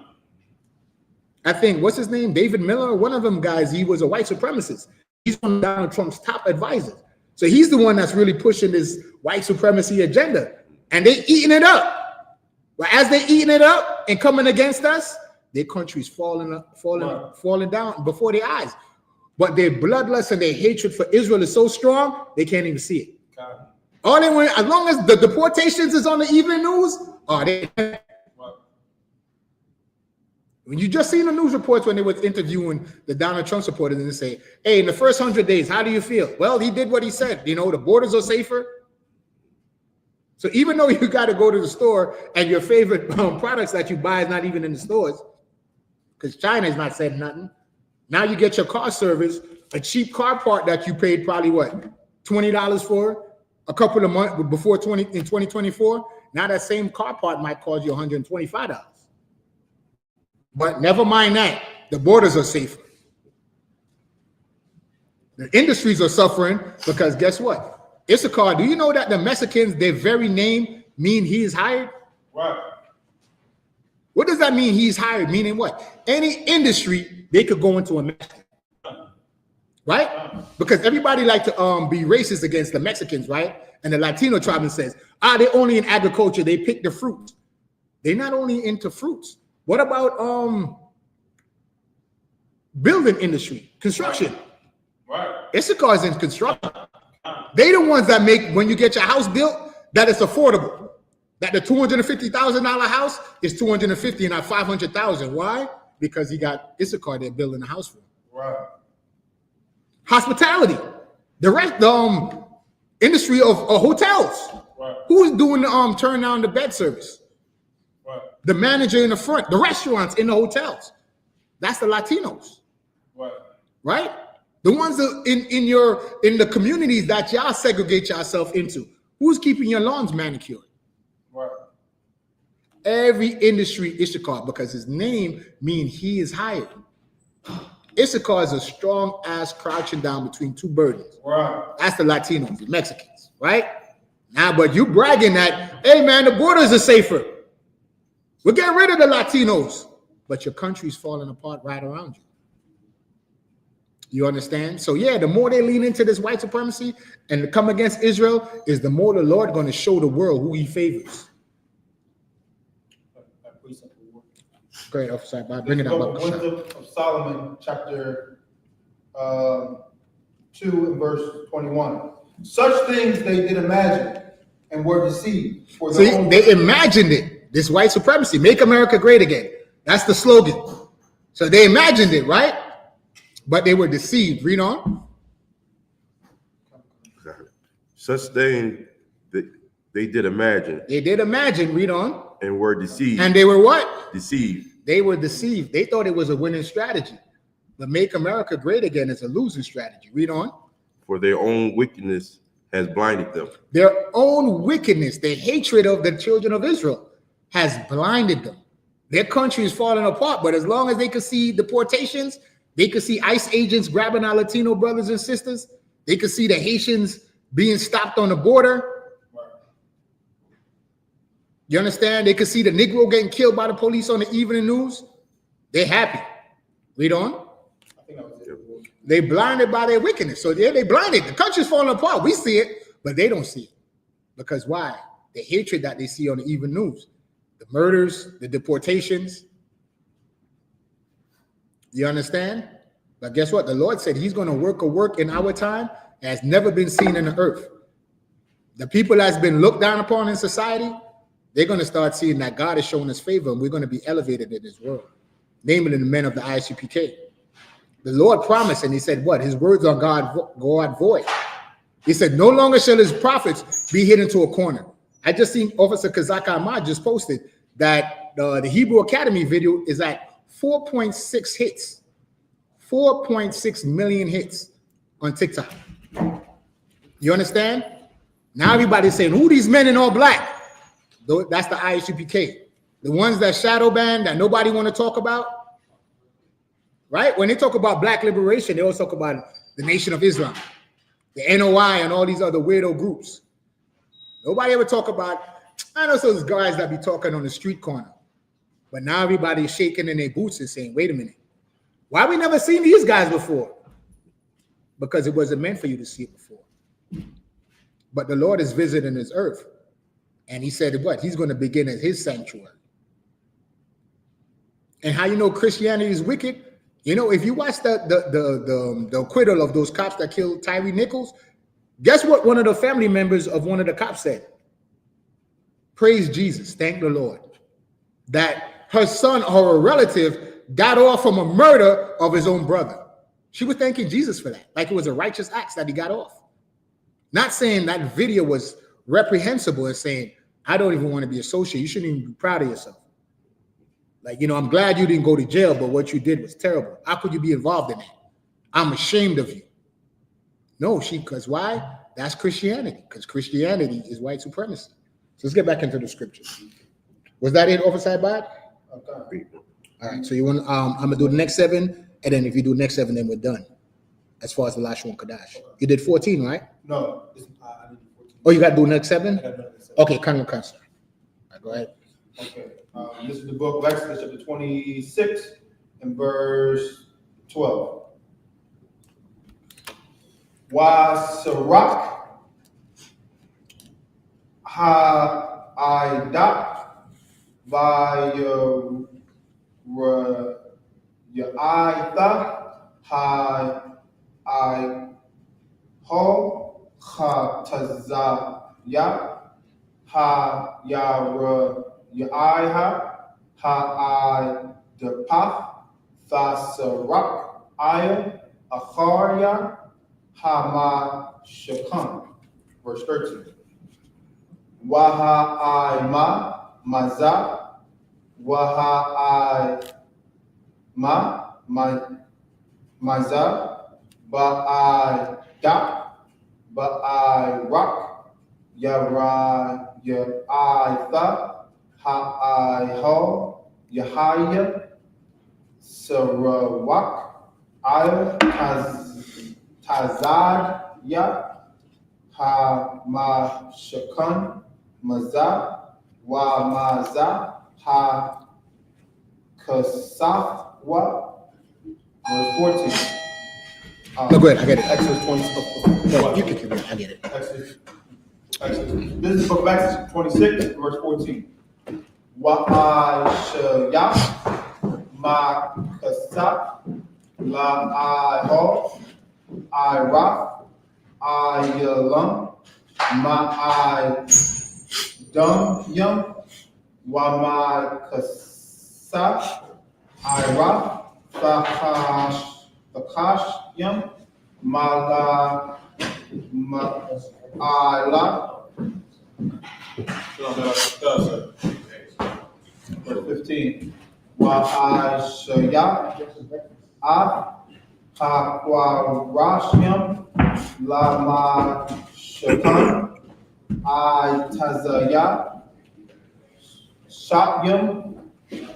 I think, what's his name? David Miller, one of them guys, he was a white supremacist. He's one of Donald Trump's top advisors. So he's the one that's really pushing this white supremacy agenda. And they eating it up. But as they eating it up and coming against us, their country's falling down before their eyes. But their bloodlust and their hatred for Israel is so strong, they can't even see it. All they want, as long as the deportations is on the evening news, when you just seen the news reports when they was interviewing the Donald Trump supporters and they say, hey, in the first 100 days, how do you feel? Well, he did what he said. You know, the borders are safer. So even though you got to go to the store and your favorite products that you buy is not even in the stores, because China is not saying nothing. Now you get your car service, a cheap car part that you paid probably what, $20 for a couple of months before in 2024. Now that same car part might cost you $125. But never mind that, the borders are safer. The industries are suffering because guess what? I.S.U.K, do you know that the Mexicans, their very name mean he is hired? Right. What does that mean, he's hired? Meaning what? Any industry, they could go into a Mexican. Right? Because everybody like to be racist against the Mexicans, right? And the Latino tribe says, they're only in agriculture, they pick the fruit. They're not only into fruits. What about building industry, construction? Right. I.S.U.K is in construction. They the ones that make, when you get your house built, that it's affordable. That the $250,000 house is $250,000 and not $500,000. Why? Because he got I.S.U.K there building the house for him. Right. Hospitality, the rest, the industry of hotels. Right. Who is doing the turn down the bed service? Right. The manager in the front, the restaurants in the hotels. That's the Latinos. Right. Right? The ones that in the communities that y'all segregate yourself into. Who's keeping your lawns manicured? Right. Every industry I.S.U.K because his name means he is hired. I.S.U.K is a strong ass crouching down between two burdens. Right. That's the Latinos, the Mexicans, right? Now, but you bragging that, hey man, the borders are safer. We'll get rid of the Latinos, but your country's falling apart right around you. You understand? So yeah, the more they lean into this white supremacy and come against Israel, is the more the Lord going to show the world who he favors. Great, officer. Bring it up. Wisdom of Solomon, chapter 2 and verse 21. Such things they did imagine and were deceived. For See, they imagined it. This white supremacy, make America great again. That's the slogan. So they imagined it, right? But they were deceived. Read on. Such things that they did imagine. They did imagine. Read on. And were deceived. And they were what? Deceived. They were deceived. They thought it was a winning strategy. But make America great again is a losing strategy. Read on. For their own wickedness has blinded them. Their own wickedness, the hatred of the children of Israel has blinded them. Their country is falling apart, but as long as they could see deportations, they could see ICE agents grabbing our Latino brothers and sisters, they could see the Haitians being stopped on the border. You understand? They could see the Negro getting killed by the police on the evening news. They're happy. Read on. I think that was it. They blinded by their wickedness. So yeah, they blinded. The country's falling apart. We see it, but they don't see it. Because why? The hatred that they see on the evening news. The murders, the deportations. You understand? But guess what? The Lord said he's going to work a work in our time that has never been seen in the earth. The people that's been looked down upon in society, they're going to start seeing that God is showing us favor and we're going to be elevated in this world. Namely, the men of the I.S.U.P.K. The Lord promised, and he said what? His words are God void. He said, no longer shall his prophets be hidden to a corner. I just seen Officer Kazak Ahmad just posted that the Hebrew Academy video is at 4.6 hits, 4.6 million hits on TikTok. You understand? Now everybody's saying, who these men in all black? That's the I.S.U.P.K. The ones that shadow ban that nobody want to talk about, right? When they talk about black liberation, they always talk about the Nation of Islam, the NOI, and all these other weirdo groups. Nobody ever talk about, I know those guys that be talking on the street corner, but now everybody's shaking in their boots and saying, wait a minute, why we never seen these guys before? Because it wasn't meant for you to see it before. But the Lord is visiting his earth. And he said what? He's going to begin at his sanctuary. And how you know Christianity is wicked? You know, if you watch the acquittal of those cops that killed Tyree Nichols, guess what one of the family members of one of the cops said? Praise Jesus, thank the Lord. That her son or a relative got off from a murder of his own brother. She was thanking Jesus for that, like it was a righteous act that he got off. Not saying that video was reprehensible and saying, I don't even want to be associated. You shouldn't even be proud of yourself. Like, you know, I'm glad you didn't go to jail, but what you did was terrible. How could you be involved in that? I'm ashamed of you. No, because why? That's Christianity, because Christianity is white supremacy. So let's get back into the scriptures. Was that it, Officer Abad? Okay. All right, so you want, I'm gonna do the next 7, and then if you do the next 7, then we're done. As far as the last one, Kadash. You did 14, right? No, I did 14. Oh, you gotta do next 7? I got another 7. Okay, come on, Counselor. All right, go ahead. Okay. This is the book of Exodus, chapter 26, and verse 12. YAHUSHUA I.S.U.P.K YAHUAH HaMashiach. Verse 13. WAHAIMA Maza WAHAIMA Maza BAYAN BAYRAK YAHUAH YAHAWAH Sarawak Tazad HaMashiach Maza wa Maza Kasafwa. Verse 14. No, go ahead, I get it. Exodus 20. You can keep it, I get it. Exodus. This is the book of Exodus 26, verse 14. YAHUSHUA Makasaf La I.O.C.K IRAF ILUM Ma'idum Wamakasaf IRAF Fakash Mala Ma'ala. Verse 15. YAHUSHUA Hakwarashyam Lama Shakan Tazaya Shakyam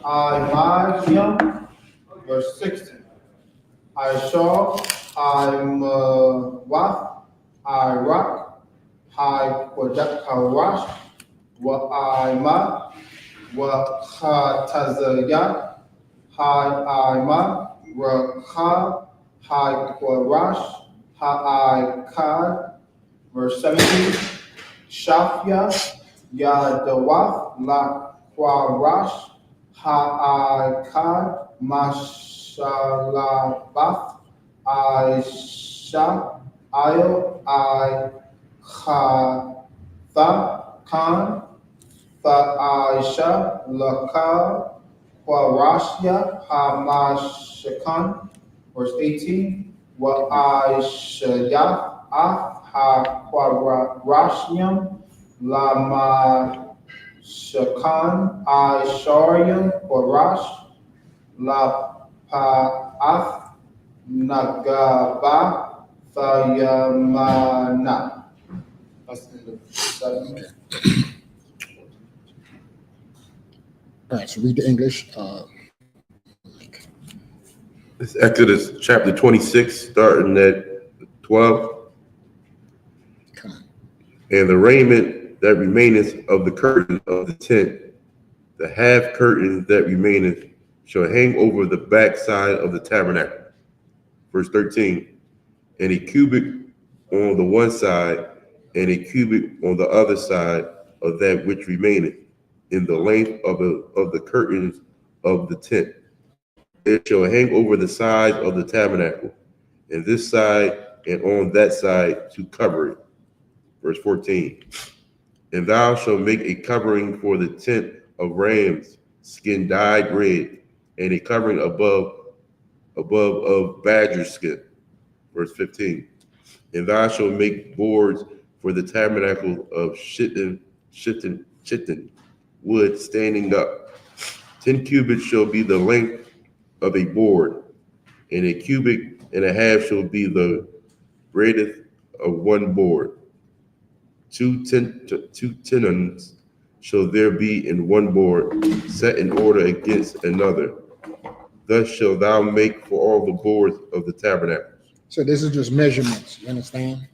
Maryam. Verse 16. I.S.U.P.K Iraq Kawarash Wa'ima Tazaya Ha'ima Rakha Kwarash Ha'ikad. Verse 17. Shafya Yadawath La Kwarash Ha'ikad Mashalabath Aisha Khan Aisha Lakal Kwarashya Hamashikan. Verse 18. YAHUSHUA Hakwarashyam Lama Shakan Aisharyam Kwarash La Pa'ath Nagaba Thayamana. That's the end of 7. All right, so read the English. It's Exodus chapter 26, starting at 12. Come on. And the raiment that remaineth of the curtain of the tent, the half curtain that remaineth, shall hang over the backside of the tabernacle. Verse 13. And a cubit on the one side, and a cubit on the other side of that which remaineth, in the length of the curtains of the tent. It shall hang over the side of the tabernacle, and this side and on that side to cover it. Verse 14. And thou shalt make a covering for the tent of rams, skin dyed red, and a covering above of badger skin. Verse 15. And thou shalt make boards for the tabernacle of shittim wood standing up. 10 cubits shall be the length of a board, and 1.5 cubits shall be the breadth of one board. 2 tenons shall there be in one board, set in order against another. Thus shalt thou make for all the boards of the tabernacle. So this is just measurements. You understand?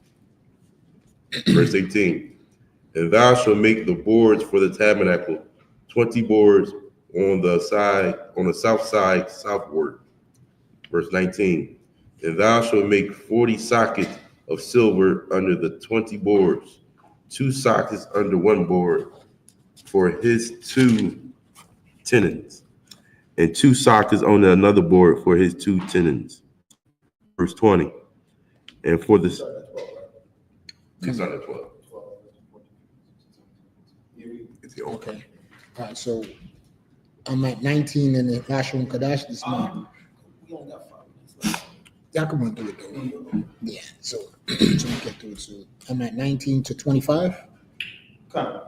Verse 18. And thou shalt make the boards for the tabernacle, 20 boards on the south side southward. Verse 19. And thou shalt make 40 sockets of silver under the 20 boards, 2 sockets under one board for his 2 tenons, and 2 sockets on another board for his 2 tenons. Verse 20. And for this, it's under 12. Okay. All right. So I'm at 19 in the YAHUSHUA Kadash this month. We only got 5 minutes. Y'all can run through it though. Yeah. So we get through it. So I'm at 19 to 25. Okay.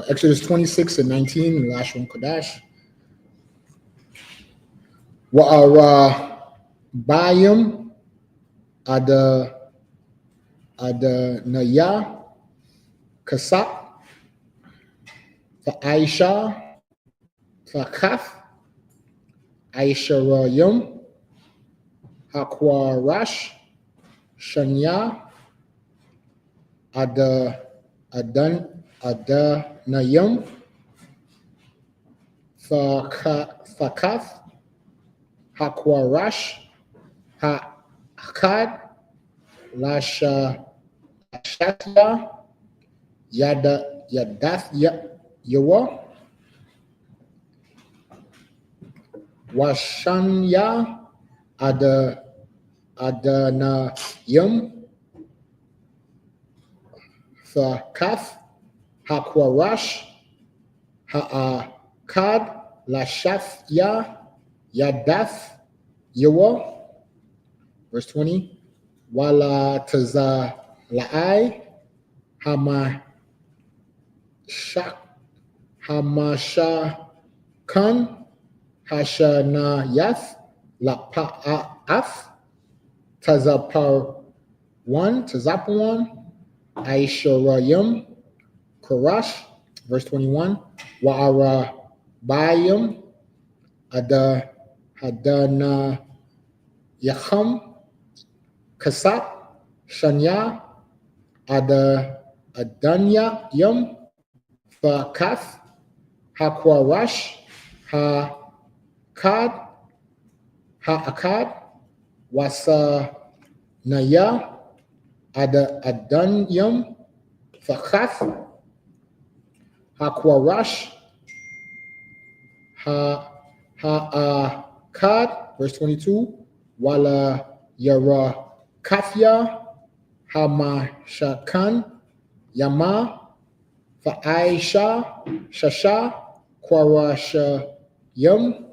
Exodus 26 and 19 in YAHUSHUA Kadash. Bayam Naya Kasak for Aisha for Kaf Aisharayum Hakwarash Shanya Adanayum for Kaf Hakwarash Hakad Lashatya Yadath Washanya Adanayum Thakaf Hakwarash Ha'akad Lashafya Yadath Yawa. Verse 20. Wala taza la'ai hamashakan hashanayath la'af tazapawan aisharayim karash. Verse 21. Wa'ara bayim hadana yacham Kasap Shanya Adanya Yum Fakaf Hakwarash Ha'akad Wasa Naya Adanyum Fakaf Hakwarash Ha'akad. Verse 22. Wala Yara Kafya Hamashakan Yama Fa'aisha Shasha Kwarasha Yum.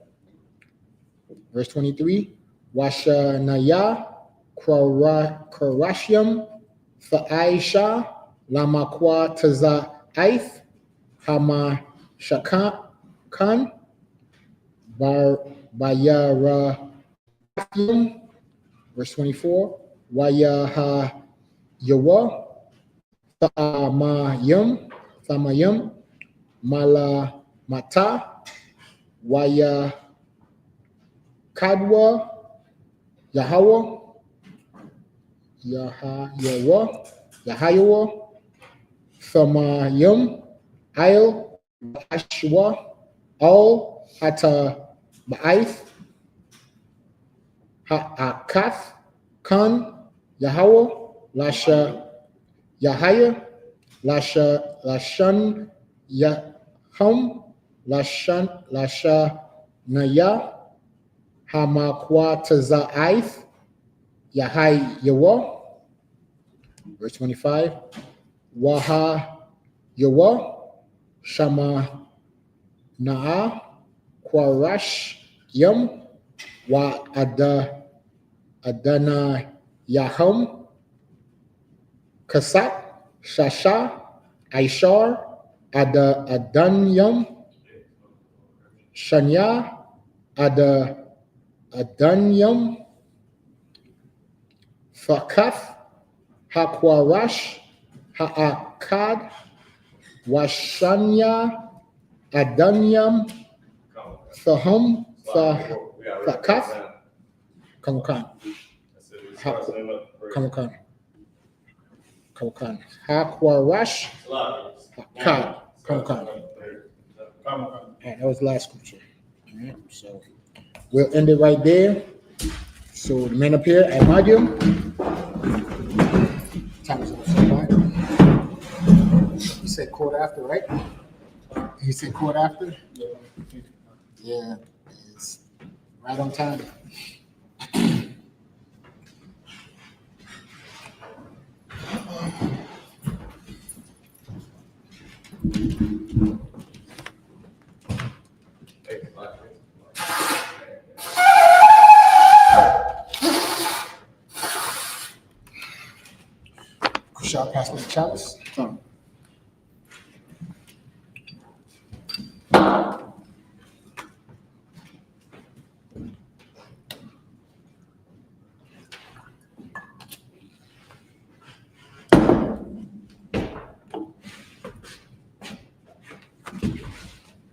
Verse 23. Washanaya Kwarashyam Fa'aisha Lamakwa Taza Aith Hamashakan Bayara Kafyam. Verse 24. YAHAWAH Thamayum Malamata Kadwa Yahawah Thamayum ISHUA All Hata Ba'ith Ha'akath Kan Yahawah Lasha Yahaya Lashan Yahum Lasha Naya Hamakwa Taza'ith Yahayawah. Verse 25. Yahawah Shama Na'a Kwarash Yum Wa Adana Yahum Kasat, Shasha, Aishar, Adanyam, Shanya, Adanyam, Fakath, Hakwarash, Ha'akad, Washanya, Adanyam, Thahum, Fakath, Kamukan, Kamukan, Kamukan, Hakwarash, Hakad, Kamukan. That was the last scripture. All right, so we'll end it right there. So the men up here at Madium. Time is up. He said quarter after, right? He said quarter after? Yeah, it's right on time. Shall I pass me the chalice?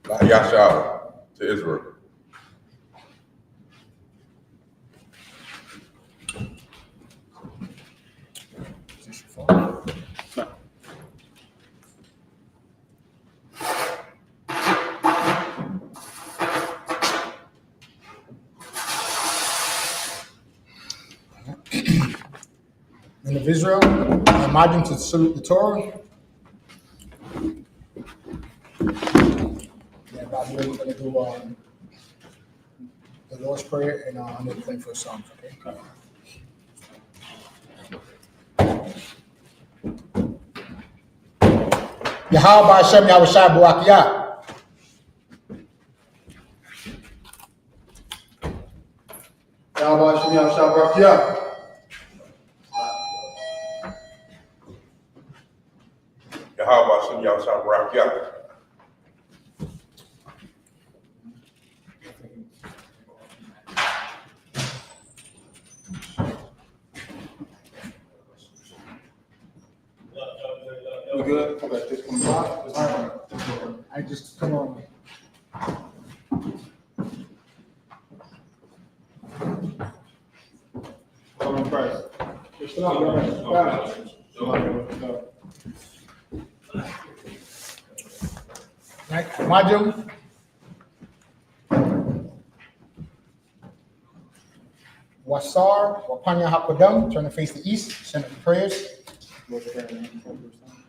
YAHUSHUA to Israel. Men of Israel, I imagine to salute the Torah. Yeah, Bob, we're going to do the Lord's Prayer and I'm going to play for a song, okay? Yahawah Hashem Yahushua Barakiyah. Yahweh Hashem Yahushua Barakiyah. Yahawah Hashem Yahushua Barakiyah. You good? Okay, just come by. I just come on. Come on, Christ. Right, Majum. Wasar, Wapanya Hakodam, turn to face the east, send up the prayers.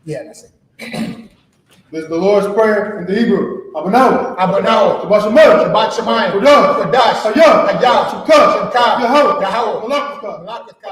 Yeah, that's it. This is the Lord's Prayer in the Hebrew. Abanaw. Shabbat Shabbat Shemayim, Kodash, Hayah, Hayah, Shukah, Shukah, Yahawah, Yahawah, Malakaka, Malakaka,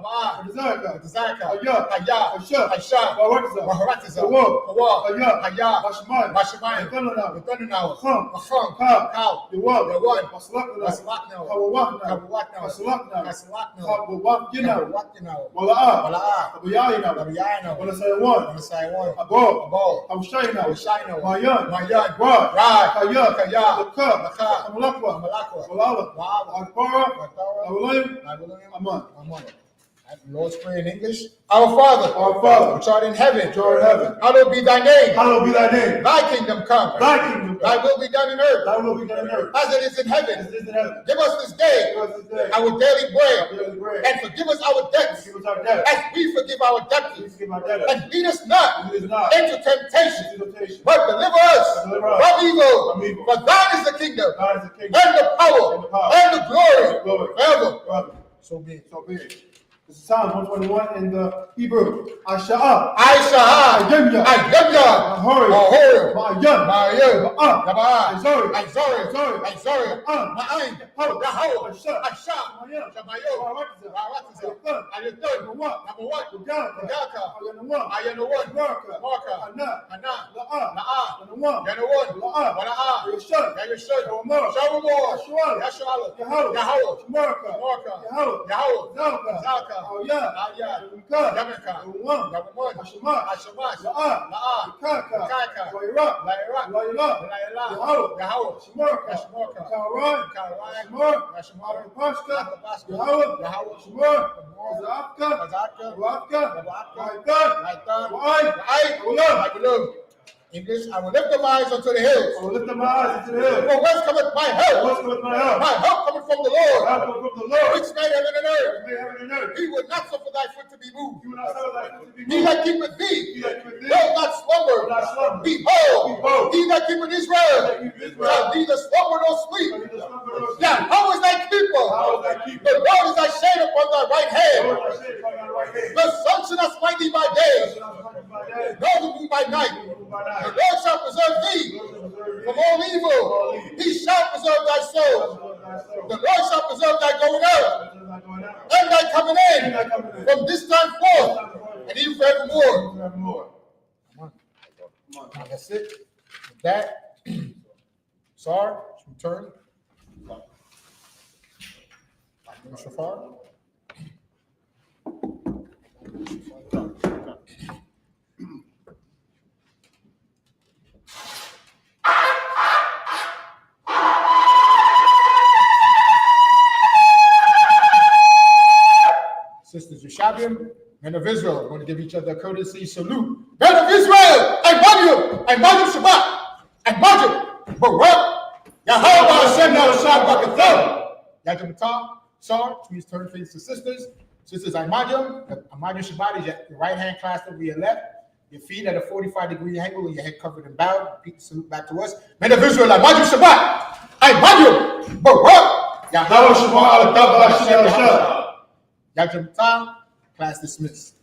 Abaa, Desire, Tzaka, Hayah, Hayah, I.S.U.P.K, I.S.U.P.K, Waharatiza, Hawa, Hayah, Hayah, Washamayim, Mashiach, Yatanaw, Yatanaw, Chum, Chum, Kal, Kal, B.O.W, B.O.W, Masalaknaw, Masalaknaw, Hawawahnaw, Hawawahnaw, Masalaknaw, Masalaknaw, Hawawahnaw, Hawawahnaw, Wala'ah, Wala'ah, Abayayinaw, Abiyaynaw, Walasayawan, Masayawan, Abo, Abo, Hawshaynaw, Hawshaynaw, Mayan, Mayan, Rad, Rad, Hayah, Hayah, Lakah, Lakah, Amalakwa, Malakwa, Wala'ah, Wa'ala, Akbara, Watara, Awalayim, Nagulayim, Aman. Aman. Lord's Prayer in English. Our Father, which art in heaven, hallowed be thy name. Hallowed be thy name. Thy kingdom come. Thy kingdom Thy come. will be done in earth, Thy will be done on earth. as it is in heaven. As it is in heaven. Give us this day Give us this day our daily bread, our daily bread. and forgive us our debts, Give us our debt. as we forgive our Please debtors. forgive our debtors. And lead us not Lead us not into temptation, into temptation, but deliver us Deliver us from evil. from evil. For thine is the kingdom, God is the king. and the power, and the glory, Glory. forever. Forever. So be it. So be it. This is Psalm 121 in the Hebrew. I.S.U.P.K, I Ayemya, Ayemya, Ahori, Ahori, Ma'ayan, Ma'ayan, Ma'ah, Yabaa, Azori, Azori, Azori, Azori, Ma'an, Ma'ayin, Yahawah, Yahawah, I.S.U.P.K, I.S.U.P.K, Shamayan, Shamayot, Waharatiza, Waharatiza, Ayatun, Number one, number one, Ugaka, Ugaka, Ayanawan, Ayanawan, Marka, Marka, Anna, Hana, La'ah, Na'ah, Yanawan, Yanawan, Wala'ah, Wala'ah, Yashun, Yahushuah, Shawamar, Shawamar, Yahshua, Yahshua, Yahawah, Yahawah, Marka, Marka, Yahawah, Yahawah, Zalka, Zalka, Oh yeah. Yamanka, Yaman, Hashemah. Hashemash, La'ah. Kaka, YAHUAH. Layra, Yahawah. Yahawah, Shemorka. Karan. Karan, Shemor. Yashmar, Yahawah. Yahawah, Shemor. Zaka, Zaka. Rabaka, Maitan. I will English, I will lift up my eyes unto the hills. I will lift up my eyes into the hill. For whence cometh my help? What's with my help? My help cometh from the Lord, Help come from the Lord. which made heaven and earth. May heaven and earth. He will not suffer thy foot to be moved. You will not suffer thy foot to be He moved. that keepeth thee He that keepeth thee will not slumber. will not slumber. Behold, Behold, he that keepeth Israel that keepeth Israel shall neither slumber nor sleep. shall neither slumber nor sleep. Now, how is thy keeper? How is thy keeper? The Lord is thy shade upon thy right The hand. Lord thy shade upon thy right hand. The sun shall not smite thee by day, The sun shall not smite by day, nor the moon by night. nor the moon by The night. Lord shall preserve thee from all evil. He shall preserve thy soul. The Lord shall preserve thy going out and thy coming in from this time forth and even forevermore. Now that's it. With that, sorry, return. Shafar. Sisters Yeshabim, men of Israel, we're going to give each other a courtesy salute. Men of Israel, I Madim Shabbat, I Madim, Barak, Yahawah Hashem Yahushua Bakatham. Yajim Tom, Sar, please turn face to sisters. Sisters, I Madim Shabbat is your right hand clasped over your left, your feet at a 45-degree angle, and your head covered and bowed. Repeat the salute back to us. Men of Israel, I Madim Shabbat, I Madim, Barak, Yahawah Hashem Yahushua. Yajim Tom, class dismissed.